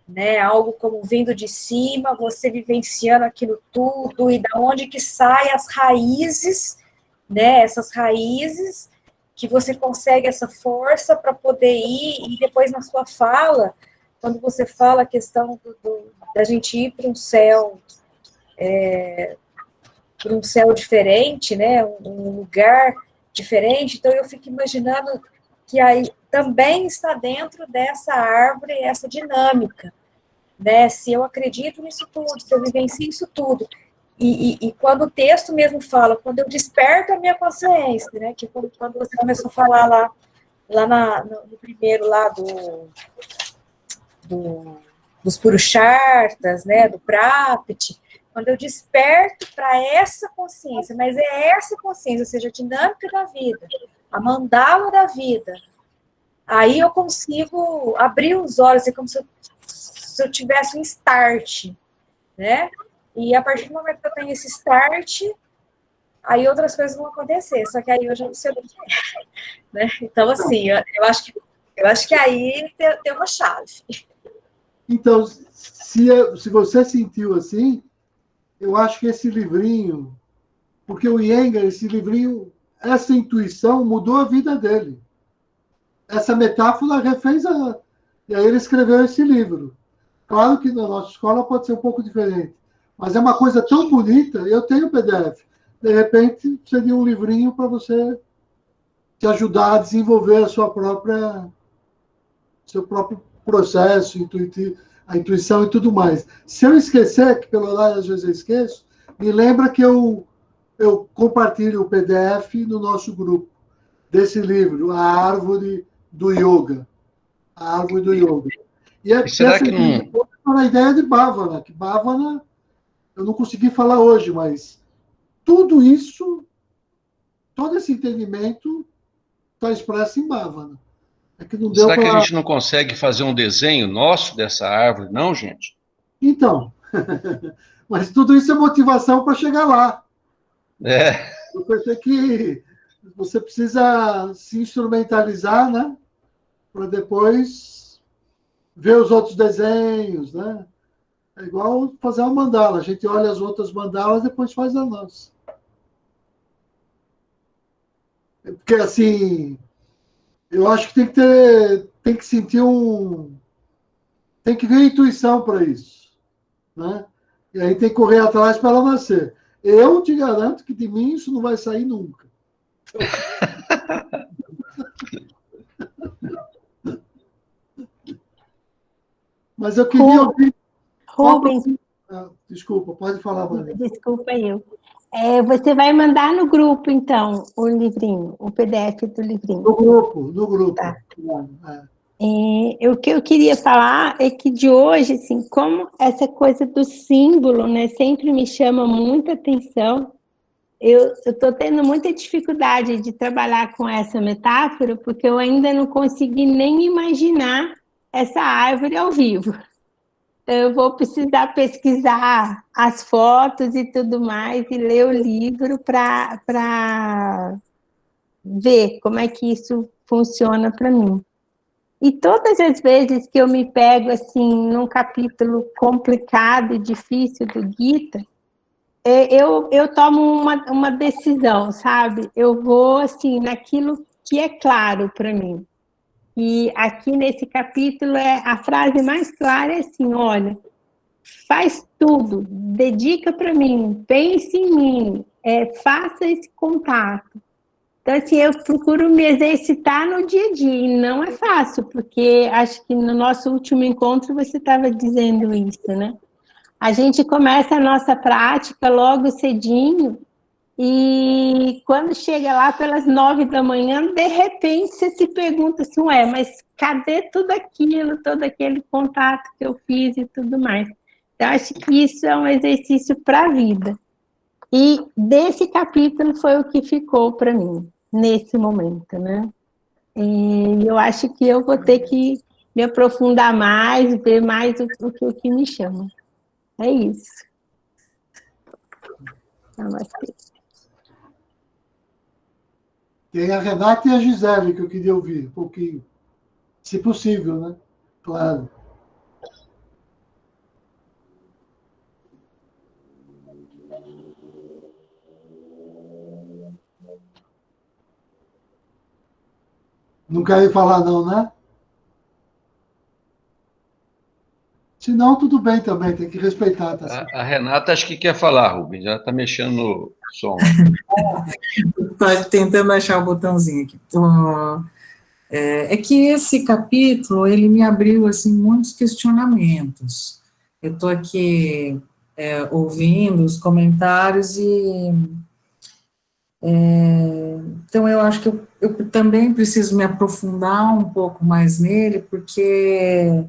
né, algo como vindo de cima, você vivenciando aquilo tudo, e da onde que saem as raízes, né, essas raízes, que você consegue essa força para poder ir, e depois na sua fala, quando você fala a questão da gente ir para um céu, diferente, né, um lugar diferente, então eu fico imaginando que aí também está dentro dessa árvore essa dinâmica, né, se eu acredito nisso tudo, se eu vivencio isso tudo, e quando o texto mesmo fala, quando eu desperto a minha consciência, né, que quando você começou a falar lá no primeiro lá dos Purusharthas, né, do Prapti, quando eu desperto para essa consciência, mas é essa consciência, ou seja, a dinâmica da vida, a mandala da vida, aí eu consigo abrir os olhos, é como se eu tivesse um start, né? E a partir do momento que eu tenho esse start, aí outras coisas vão acontecer, só que aí eu já não sei o que é, né? Então, assim, eu acho que aí tem uma chave. Então, se você sentiu assim, eu acho que esse livrinho, porque o Iyengar, esse livrinho, essa intuição mudou a vida dele. Essa metáfora refez e aí ele escreveu esse livro. Claro que na nossa escola pode ser um pouco diferente, mas é uma coisa tão bonita. Eu tenho o PDF. De repente, seria um livrinho para você te ajudar a desenvolver seu próprio processo intuitivo, a intuição e tudo mais. Se eu esquecer, que pelo horário às vezes eu esqueço, me lembra que eu compartilho o PDF no nosso grupo desse livro, A Árvore do Yoga. A Árvore do Yoga. E será que não... a ideia de Bhavana, que Bhavana, eu não consegui falar hoje, mas tudo isso, todo esse entendimento está expresso em Bhavana. É que não deu Será que a pra... gente não consegue fazer um desenho nosso dessa árvore, não, gente? Então, mas tudo isso é motivação para chegar lá. É. Você precisa se instrumentalizar, né? Para depois ver os outros desenhos, né? É igual fazer uma mandala. A gente olha as outras mandalas e depois faz a nossa. Porque, assim, eu acho que tem que sentir tem que ver intuição para isso, né? E aí tem que correr atrás para ela nascer. Eu te garanto que de mim isso não vai sair nunca. Mas eu queria ouvir... Rubens, desculpa, pode falar, Maria. Desculpa eu. Você vai mandar no grupo, então, o livrinho, o PDF do livrinho. No grupo. Tá. O que eu queria falar é que de hoje, assim, como essa coisa do símbolo, né, sempre me chama muita atenção. Eu estou tendo muita dificuldade de trabalhar com essa metáfora, porque eu ainda não consegui nem imaginar essa árvore ao vivo. Eu vou precisar pesquisar as fotos e tudo mais, e ler o livro para ver como é que isso funciona para mim. E todas as vezes que eu me pego assim num capítulo complicado e difícil do Gita, eu tomo uma decisão, sabe? Eu vou assim naquilo que é claro para mim. E aqui nesse capítulo a frase mais clara é assim: olha, faz tudo, dedica para mim, pense em mim, faça esse contato. Então, assim, eu procuro me exercitar no dia a dia, e não é fácil, porque acho que no nosso último encontro você estava dizendo isso, né? A gente começa a nossa prática logo cedinho, e quando chega lá pelas 9 da manhã, de repente você se pergunta assim, mas cadê tudo aquilo, todo aquele contato que eu fiz e tudo mais? Então, acho que isso é um exercício para a vida. E desse capítulo foi o que ficou para mim, nesse momento, né? E eu acho que eu vou ter que me aprofundar mais, ver mais o que me chama. É isso. Namastê. Tem a Renata e a Gisele que eu queria ouvir um pouquinho. Se possível, né? Claro. Não querem falar não, né? Se não, tudo bem também, tem que respeitar. Tá certo? A Renata acho que quer falar, Rubens, já está mexendo no som. Estou tentando achar o botãozinho aqui. É que esse capítulo, ele me abriu, assim, muitos questionamentos. Eu estou aqui ouvindo os comentários e... então, eu acho que eu também preciso me aprofundar um pouco mais nele, porque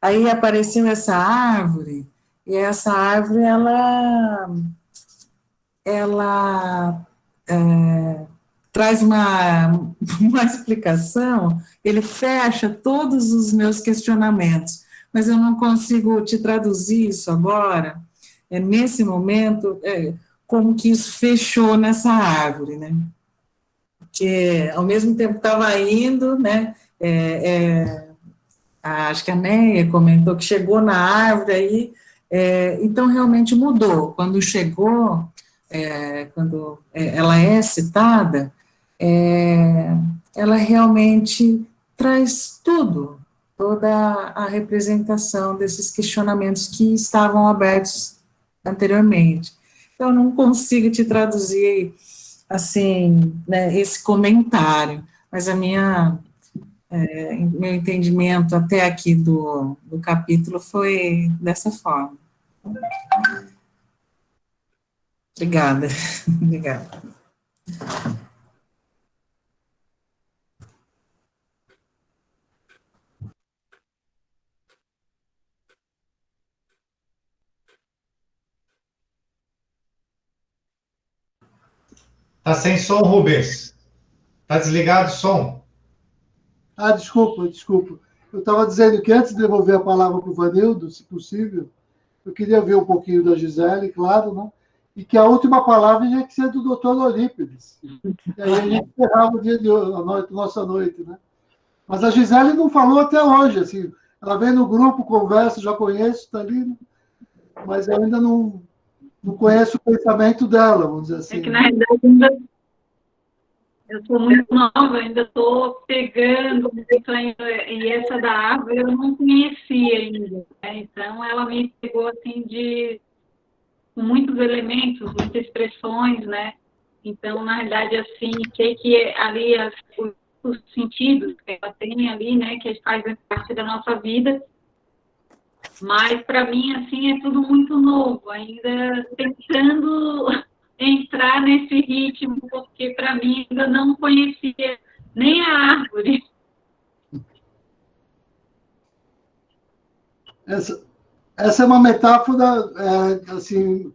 aí apareceu essa árvore, e essa árvore, ela traz uma explicação, ele fecha todos os meus questionamentos, mas eu não consigo te traduzir isso agora, nesse momento, como que isso fechou nessa árvore, né? Porque, ao mesmo tempo, estava indo, né, acho que a Neia comentou que chegou na árvore aí, então realmente mudou. Quando chegou, quando ela é citada, ela realmente traz tudo, toda a representação desses questionamentos que estavam abertos anteriormente. Então, eu não consigo te traduzir, assim, né, esse comentário, mas meu entendimento até aqui do capítulo foi dessa forma. Obrigada. Obrigada. Tá sem som, Rubens. Tá desligado o som. Ah, desculpa. Eu estava dizendo que antes de devolver a palavra para o Vanildo, se possível, eu queria ver um pouquinho da Gisele, claro, né? E que a última palavra tinha que ser do doutor Eurípides. E aí a gente encerrava o dia de hoje, nossa noite, né? Mas a Gisele não falou até hoje, assim. Ela vem no grupo, conversa, já conheço, está ali, né? Mas eu ainda não conheço o pensamento dela, vamos dizer assim. É que, na realidade, ainda eu sou muito nova, ainda estou pegando, e essa da árvore eu não conhecia ainda, né? Então ela me pegou assim com muitos elementos, muitas expressões, né? Então, na realidade, assim, que ali os sentidos que ela tem ali, né, que fazem parte da nossa vida, mas para mim, assim, é tudo muito novo, ainda tentando entrar nesse ritmo, porque para mim ainda não conhecia nem a árvore. Essa é uma metáfora, assim,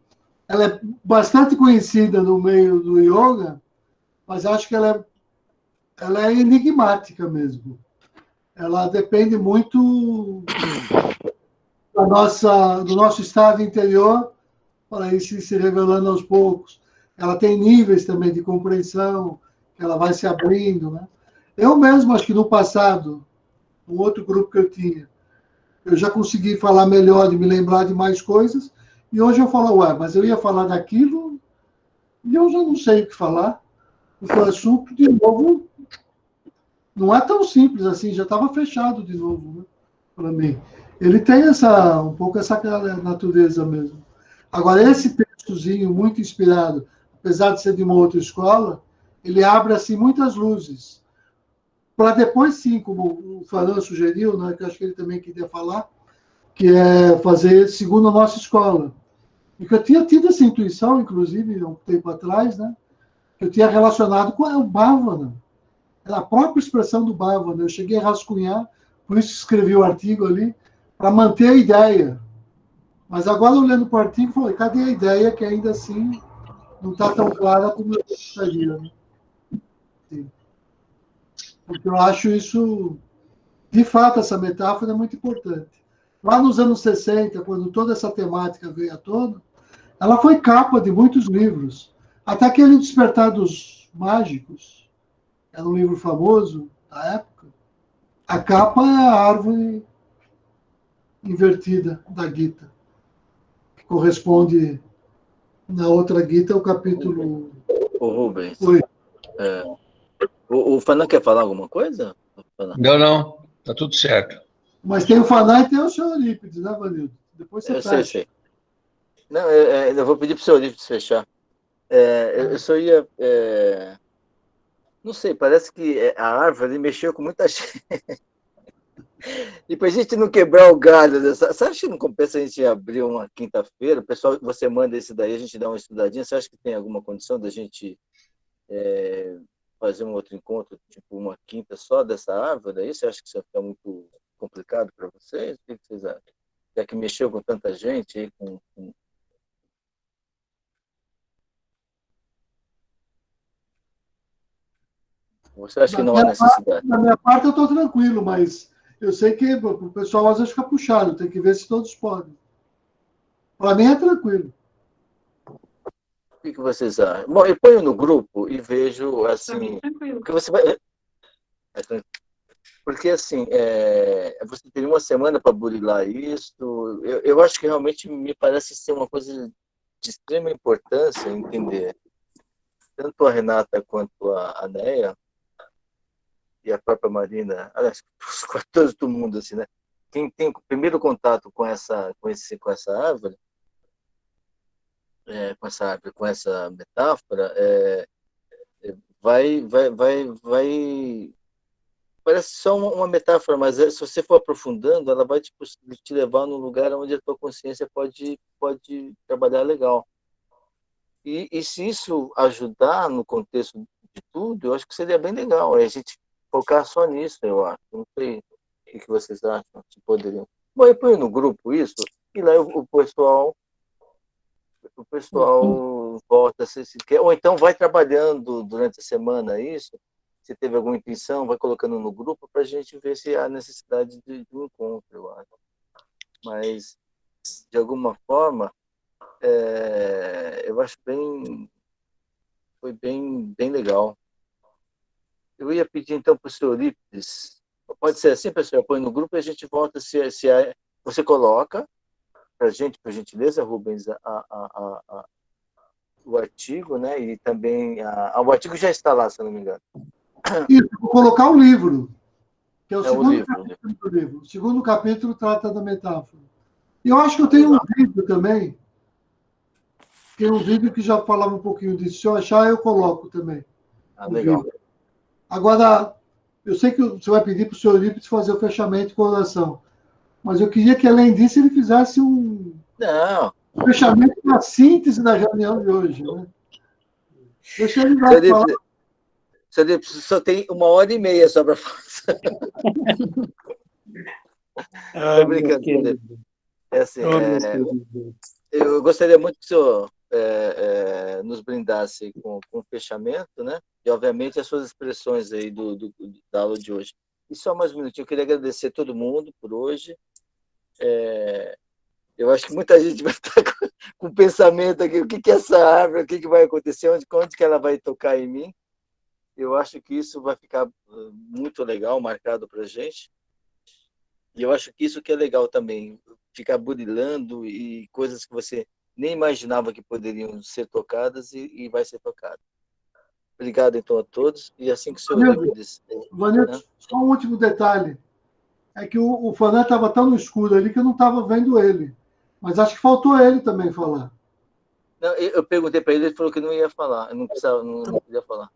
ela é bastante conhecida no meio do yoga, mas acho que ela é enigmática mesmo. Ela depende muito do nosso estado interior para ir se revelando aos poucos. Ela tem níveis também de compreensão, que ela vai se abrindo, né? Eu mesmo, acho que no passado, um outro grupo que eu tinha, eu já consegui falar melhor e me lembrar de mais coisas, e hoje eu falo, mas eu ia falar daquilo e eu já não sei o que falar, porque o assunto, de novo, não é tão simples assim, já estava fechado de novo, né, para mim. Ele tem um pouco essa natureza mesmo. Agora, esse textozinho muito inspirado, apesar de ser de uma outra escola, ele abre assim muitas luzes. Para depois, sim, como o Fernando sugeriu, né, que eu acho que ele também queria falar, que é fazer segundo a nossa escola. E que eu tinha tido essa intuição, inclusive, há um tempo atrás, né, que eu tinha relacionado com o Bhavana. Era a própria expressão do Bhavana. Eu cheguei a rascunhar, por isso escrevi o artigo ali, para manter a ideia. Mas agora, olhando para o artigo, falei, cadê a ideia que ainda assim não está tão clara como eu gostaria, né? Sim. Porque eu acho isso, de fato, essa metáfora é muito importante. Lá nos anos 60, quando toda essa temática veio à tona, ela foi capa de muitos livros. Até aquele Despertar dos Mágicos, era um livro famoso da época. A capa é a árvore invertida da Gita, que corresponde, na outra Gita, ao capítulo... O Rubens. Oi. O Fernando quer falar alguma coisa? Não, tá tudo certo. Mas tem o Faná e tem o senhor Eurípides, né, Vanildo? Depois você fecha. Sei. Não, eu vou pedir para o senhor Eurípides fechar. Eu só ia... não sei, parece que a árvore mexeu com muita gente. E para a gente não quebrar o galho dessa... Você acha que não compensa a gente abrir uma quinta-feira? Pessoal, você manda esse daí, a gente dá uma estudadinha. Você acha que tem alguma condição da gente fazer um outro encontro, tipo uma quinta só dessa árvore? Aí você acha que isso fica muito complicado para vocês? O que vocês acham? Já que mexeu com tanta gente aí, Você acha que não há necessidade? Da minha parte, eu estou tranquilo, mas eu sei que o pessoal às vezes fica puxado, tem que ver se todos podem. Para mim é tranquilo. O que vocês acham? Bom, eu ponho no grupo e vejo, assim... Porque você vai... Porque, assim, você teria uma semana para burilar isso. Eu acho que realmente me parece ser uma coisa de extrema importância entender. Tanto a Renata quanto a Neia e a própria Marina, aliás, os quatro do mundo, assim, né? Quem tem o primeiro contato com essa árvore, com essa metáfora, vai parece só uma metáfora, mas se você for aprofundando, ela vai te levar num lugar onde a tua consciência pode trabalhar legal. E se isso ajudar no contexto de tudo, eu acho que seria bem legal a gente focar só nisso, eu acho. Não sei o que vocês acham, se poderiam. Bom, eu ponho no grupo isso, e lá o pessoal volta, se quer, ou então vai trabalhando durante a semana isso, se teve alguma intenção, vai colocando no grupo para a gente ver se há necessidade de um encontro, eu acho. Mas, de alguma forma, eu acho foi bem legal. Eu ia pedir, então, para o senhor Eurípides, pode ser assim, pessoal, põe no grupo e a gente volta, você coloca para a gente, por gentileza, Rubens, o artigo, né? E também o artigo já está lá, se eu não me engano. Isso, vou colocar o livro, que é o segundo livro. Capítulo do livro. O segundo capítulo trata da metáfora. E eu acho que eu tenho um vídeo também. Tem um vídeo que já falava um pouquinho disso. Se eu achar, eu coloco também. Legal. Vídeo. Agora, eu sei que você vai pedir para o senhor Eurípides fazer o fechamento com oração. Mas eu queria que, além disso, ele fizesse um fechamento da síntese da reunião de hoje. Né? Deixa ele lá falar. Só tem 1h30 só para fazer. Estou brincando. Assim, eu gostaria muito que o senhor nos brindasse com o fechamento, né? E, obviamente, as suas expressões aí da aula de hoje. E só mais um minutinho, eu queria agradecer a todo mundo por hoje. Eu acho que muita gente vai estar com o pensamento aqui, o que é essa árvore, o que vai acontecer, onde que ela vai tocar em mim. Eu acho que isso vai ficar muito legal, marcado para a gente. E eu acho que isso que é legal também, ficar burilando e coisas que você nem imaginava que poderiam ser tocadas e vai ser tocado. Obrigado, então, a todos. E assim que o senhor Eurípides... Vanildo, só um último detalhe. É que o Fané estava tão no escuro ali que eu não estava vendo ele. Mas acho que faltou ele também falar. Não, eu perguntei para ele, ele falou que não ia falar. Não podia falar.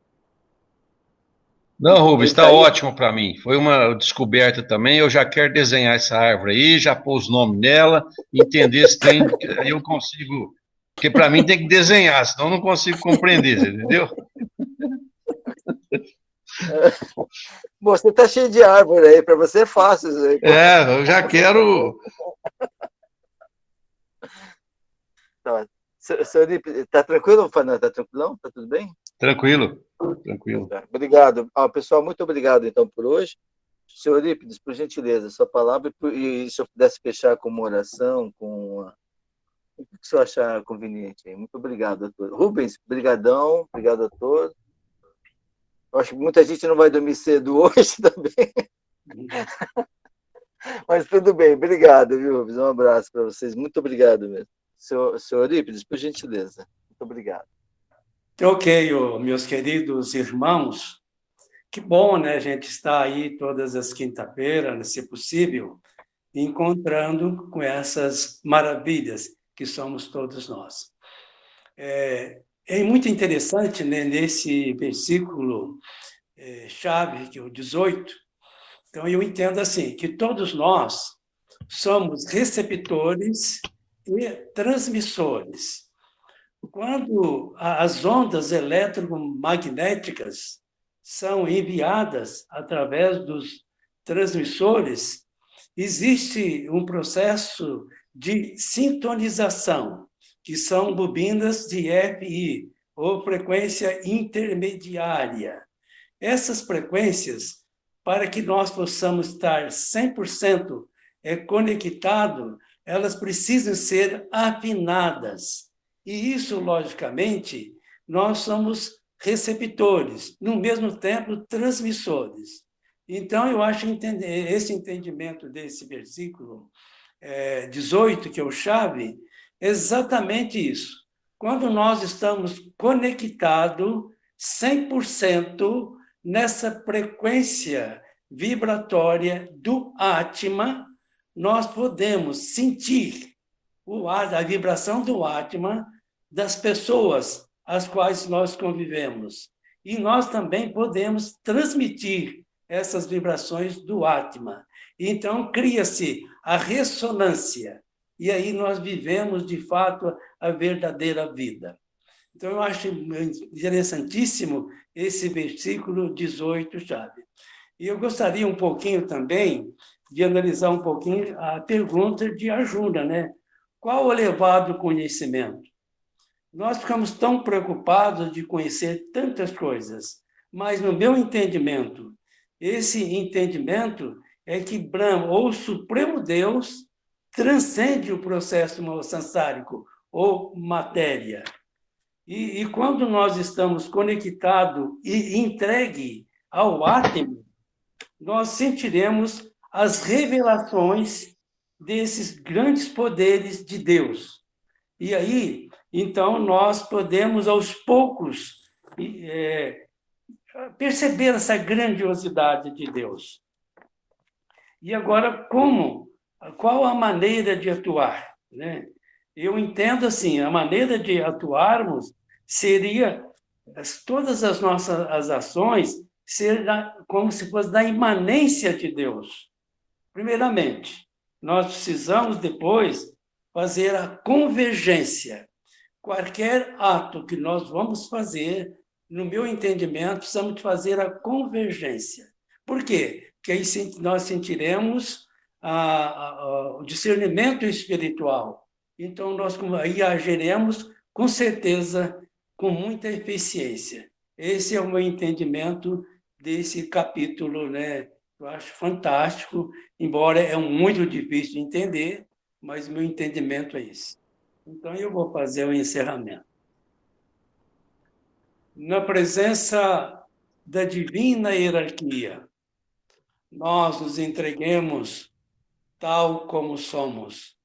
Não, Rubens, está ótimo para mim. Foi uma descoberta também. Eu já quero desenhar essa árvore aí, já pôs o nome nela, entender se tem. Aí eu consigo. Porque para mim tem que desenhar, senão eu não consigo compreender, entendeu? Bom, você está cheio de árvore aí, para você é fácil isso aí. Eu já quero. Tá. Senhor, está tranquilo, Fernando? Está tranquilão? Está tudo bem? Tranquilo. Obrigado. Pessoal, muito obrigado, então, por hoje. Senhor Eurípides, por gentileza, sua palavra, e se eu pudesse fechar com uma oração, o que o senhor achar conveniente? Muito obrigado a todos. Rubens, brigadão, obrigado a todos. Eu acho que muita gente não vai dormir cedo hoje também. Mas tudo bem, obrigado, viu, Rubens? Um abraço para vocês, muito obrigado mesmo. Senhor Eurípides, por gentileza, muito obrigado. Ok, meus queridos irmãos, que bom, né, a gente estar aí todas as quinta-feiras, se possível, encontrando com essas maravilhas que somos todos nós. É muito interessante, né, nesse versículo chave, que é o 18, então eu entendo assim, que todos nós somos receptores e transmissores. Quando as ondas eletromagnéticas são enviadas através dos transmissores, existe um processo de sintonização, que são bobinas de FI, ou frequência intermediária. essas frequências, para que nós possamos estar 100% conectados, elas precisam ser afinadas. E isso, logicamente, nós somos receptores, no mesmo tempo transmissores. Então, eu acho esse entendimento desse versículo 18, que é o chave, exatamente isso. Quando nós estamos conectados 100% nessa frequência vibratória do Atma, nós podemos sentir a vibração do Atma das pessoas às quais nós convivemos. E nós também podemos transmitir essas vibrações do Atma. Então, cria-se a ressonância. E aí nós vivemos, de fato, a verdadeira vida. Então, eu acho interessantíssimo esse versículo 18, chave. E eu gostaria um pouquinho também de analisar um pouquinho a pergunta de Arjuna, né? Qual o elevado conhecimento? Nós ficamos tão preocupados de conhecer tantas coisas, mas no meu entendimento, esse entendimento é que Brahma, ou o Supremo Deus, transcende o processo samsárico, ou matéria. E quando nós estamos conectados e entregue ao Atma, nós sentiremos as revelações desses grandes poderes de Deus. E aí, então, nós podemos, aos poucos, perceber essa grandiosidade de Deus. E agora, qual a maneira de atuar, né? Eu entendo assim, a maneira de atuarmos seria todas as nossas ações ser como se fosse da imanência de Deus. Primeiramente, nós precisamos depois fazer a convergência. Qualquer ato que nós vamos fazer, no meu entendimento, precisamos fazer a convergência. Por quê? Porque aí nós sentiremos o discernimento espiritual. Então, nós aí agiremos, com certeza, com muita eficiência. Esse é o meu entendimento desse capítulo, né? Eu acho fantástico, embora é muito difícil de entender, mas o meu entendimento é esse. Então, eu vou fazer o encerramento. Na presença da divina hierarquia, nós nos entreguemos tal como somos,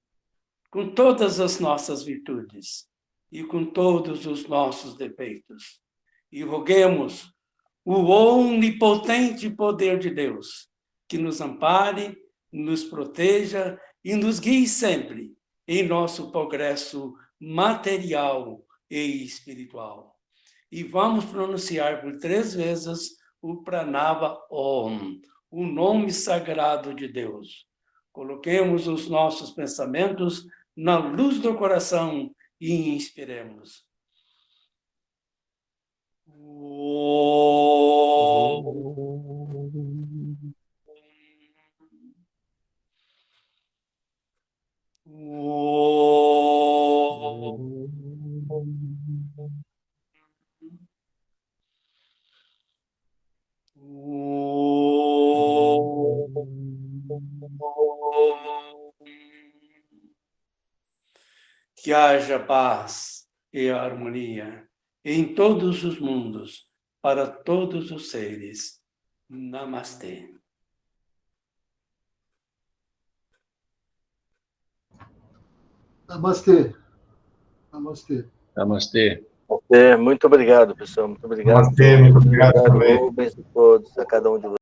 com todas as nossas virtudes e com todos os nossos defeitos. E roguemos o onipotente poder de Deus, que nos ampare, nos proteja e nos guie sempre em nosso progresso material e espiritual. E vamos pronunciar por 3 vezes o Pranava Om, o nome sagrado de Deus. Coloquemos os nossos pensamentos na luz do coração e inspiremos. Que haja paz e harmonia em todos os mundos, para todos os seres. Namastê. Namastê. Namastê. Namastê. Muito obrigado, pessoal. Muito obrigado. Namastê, muito obrigado também. Rubens, a todos, a cada um de vocês.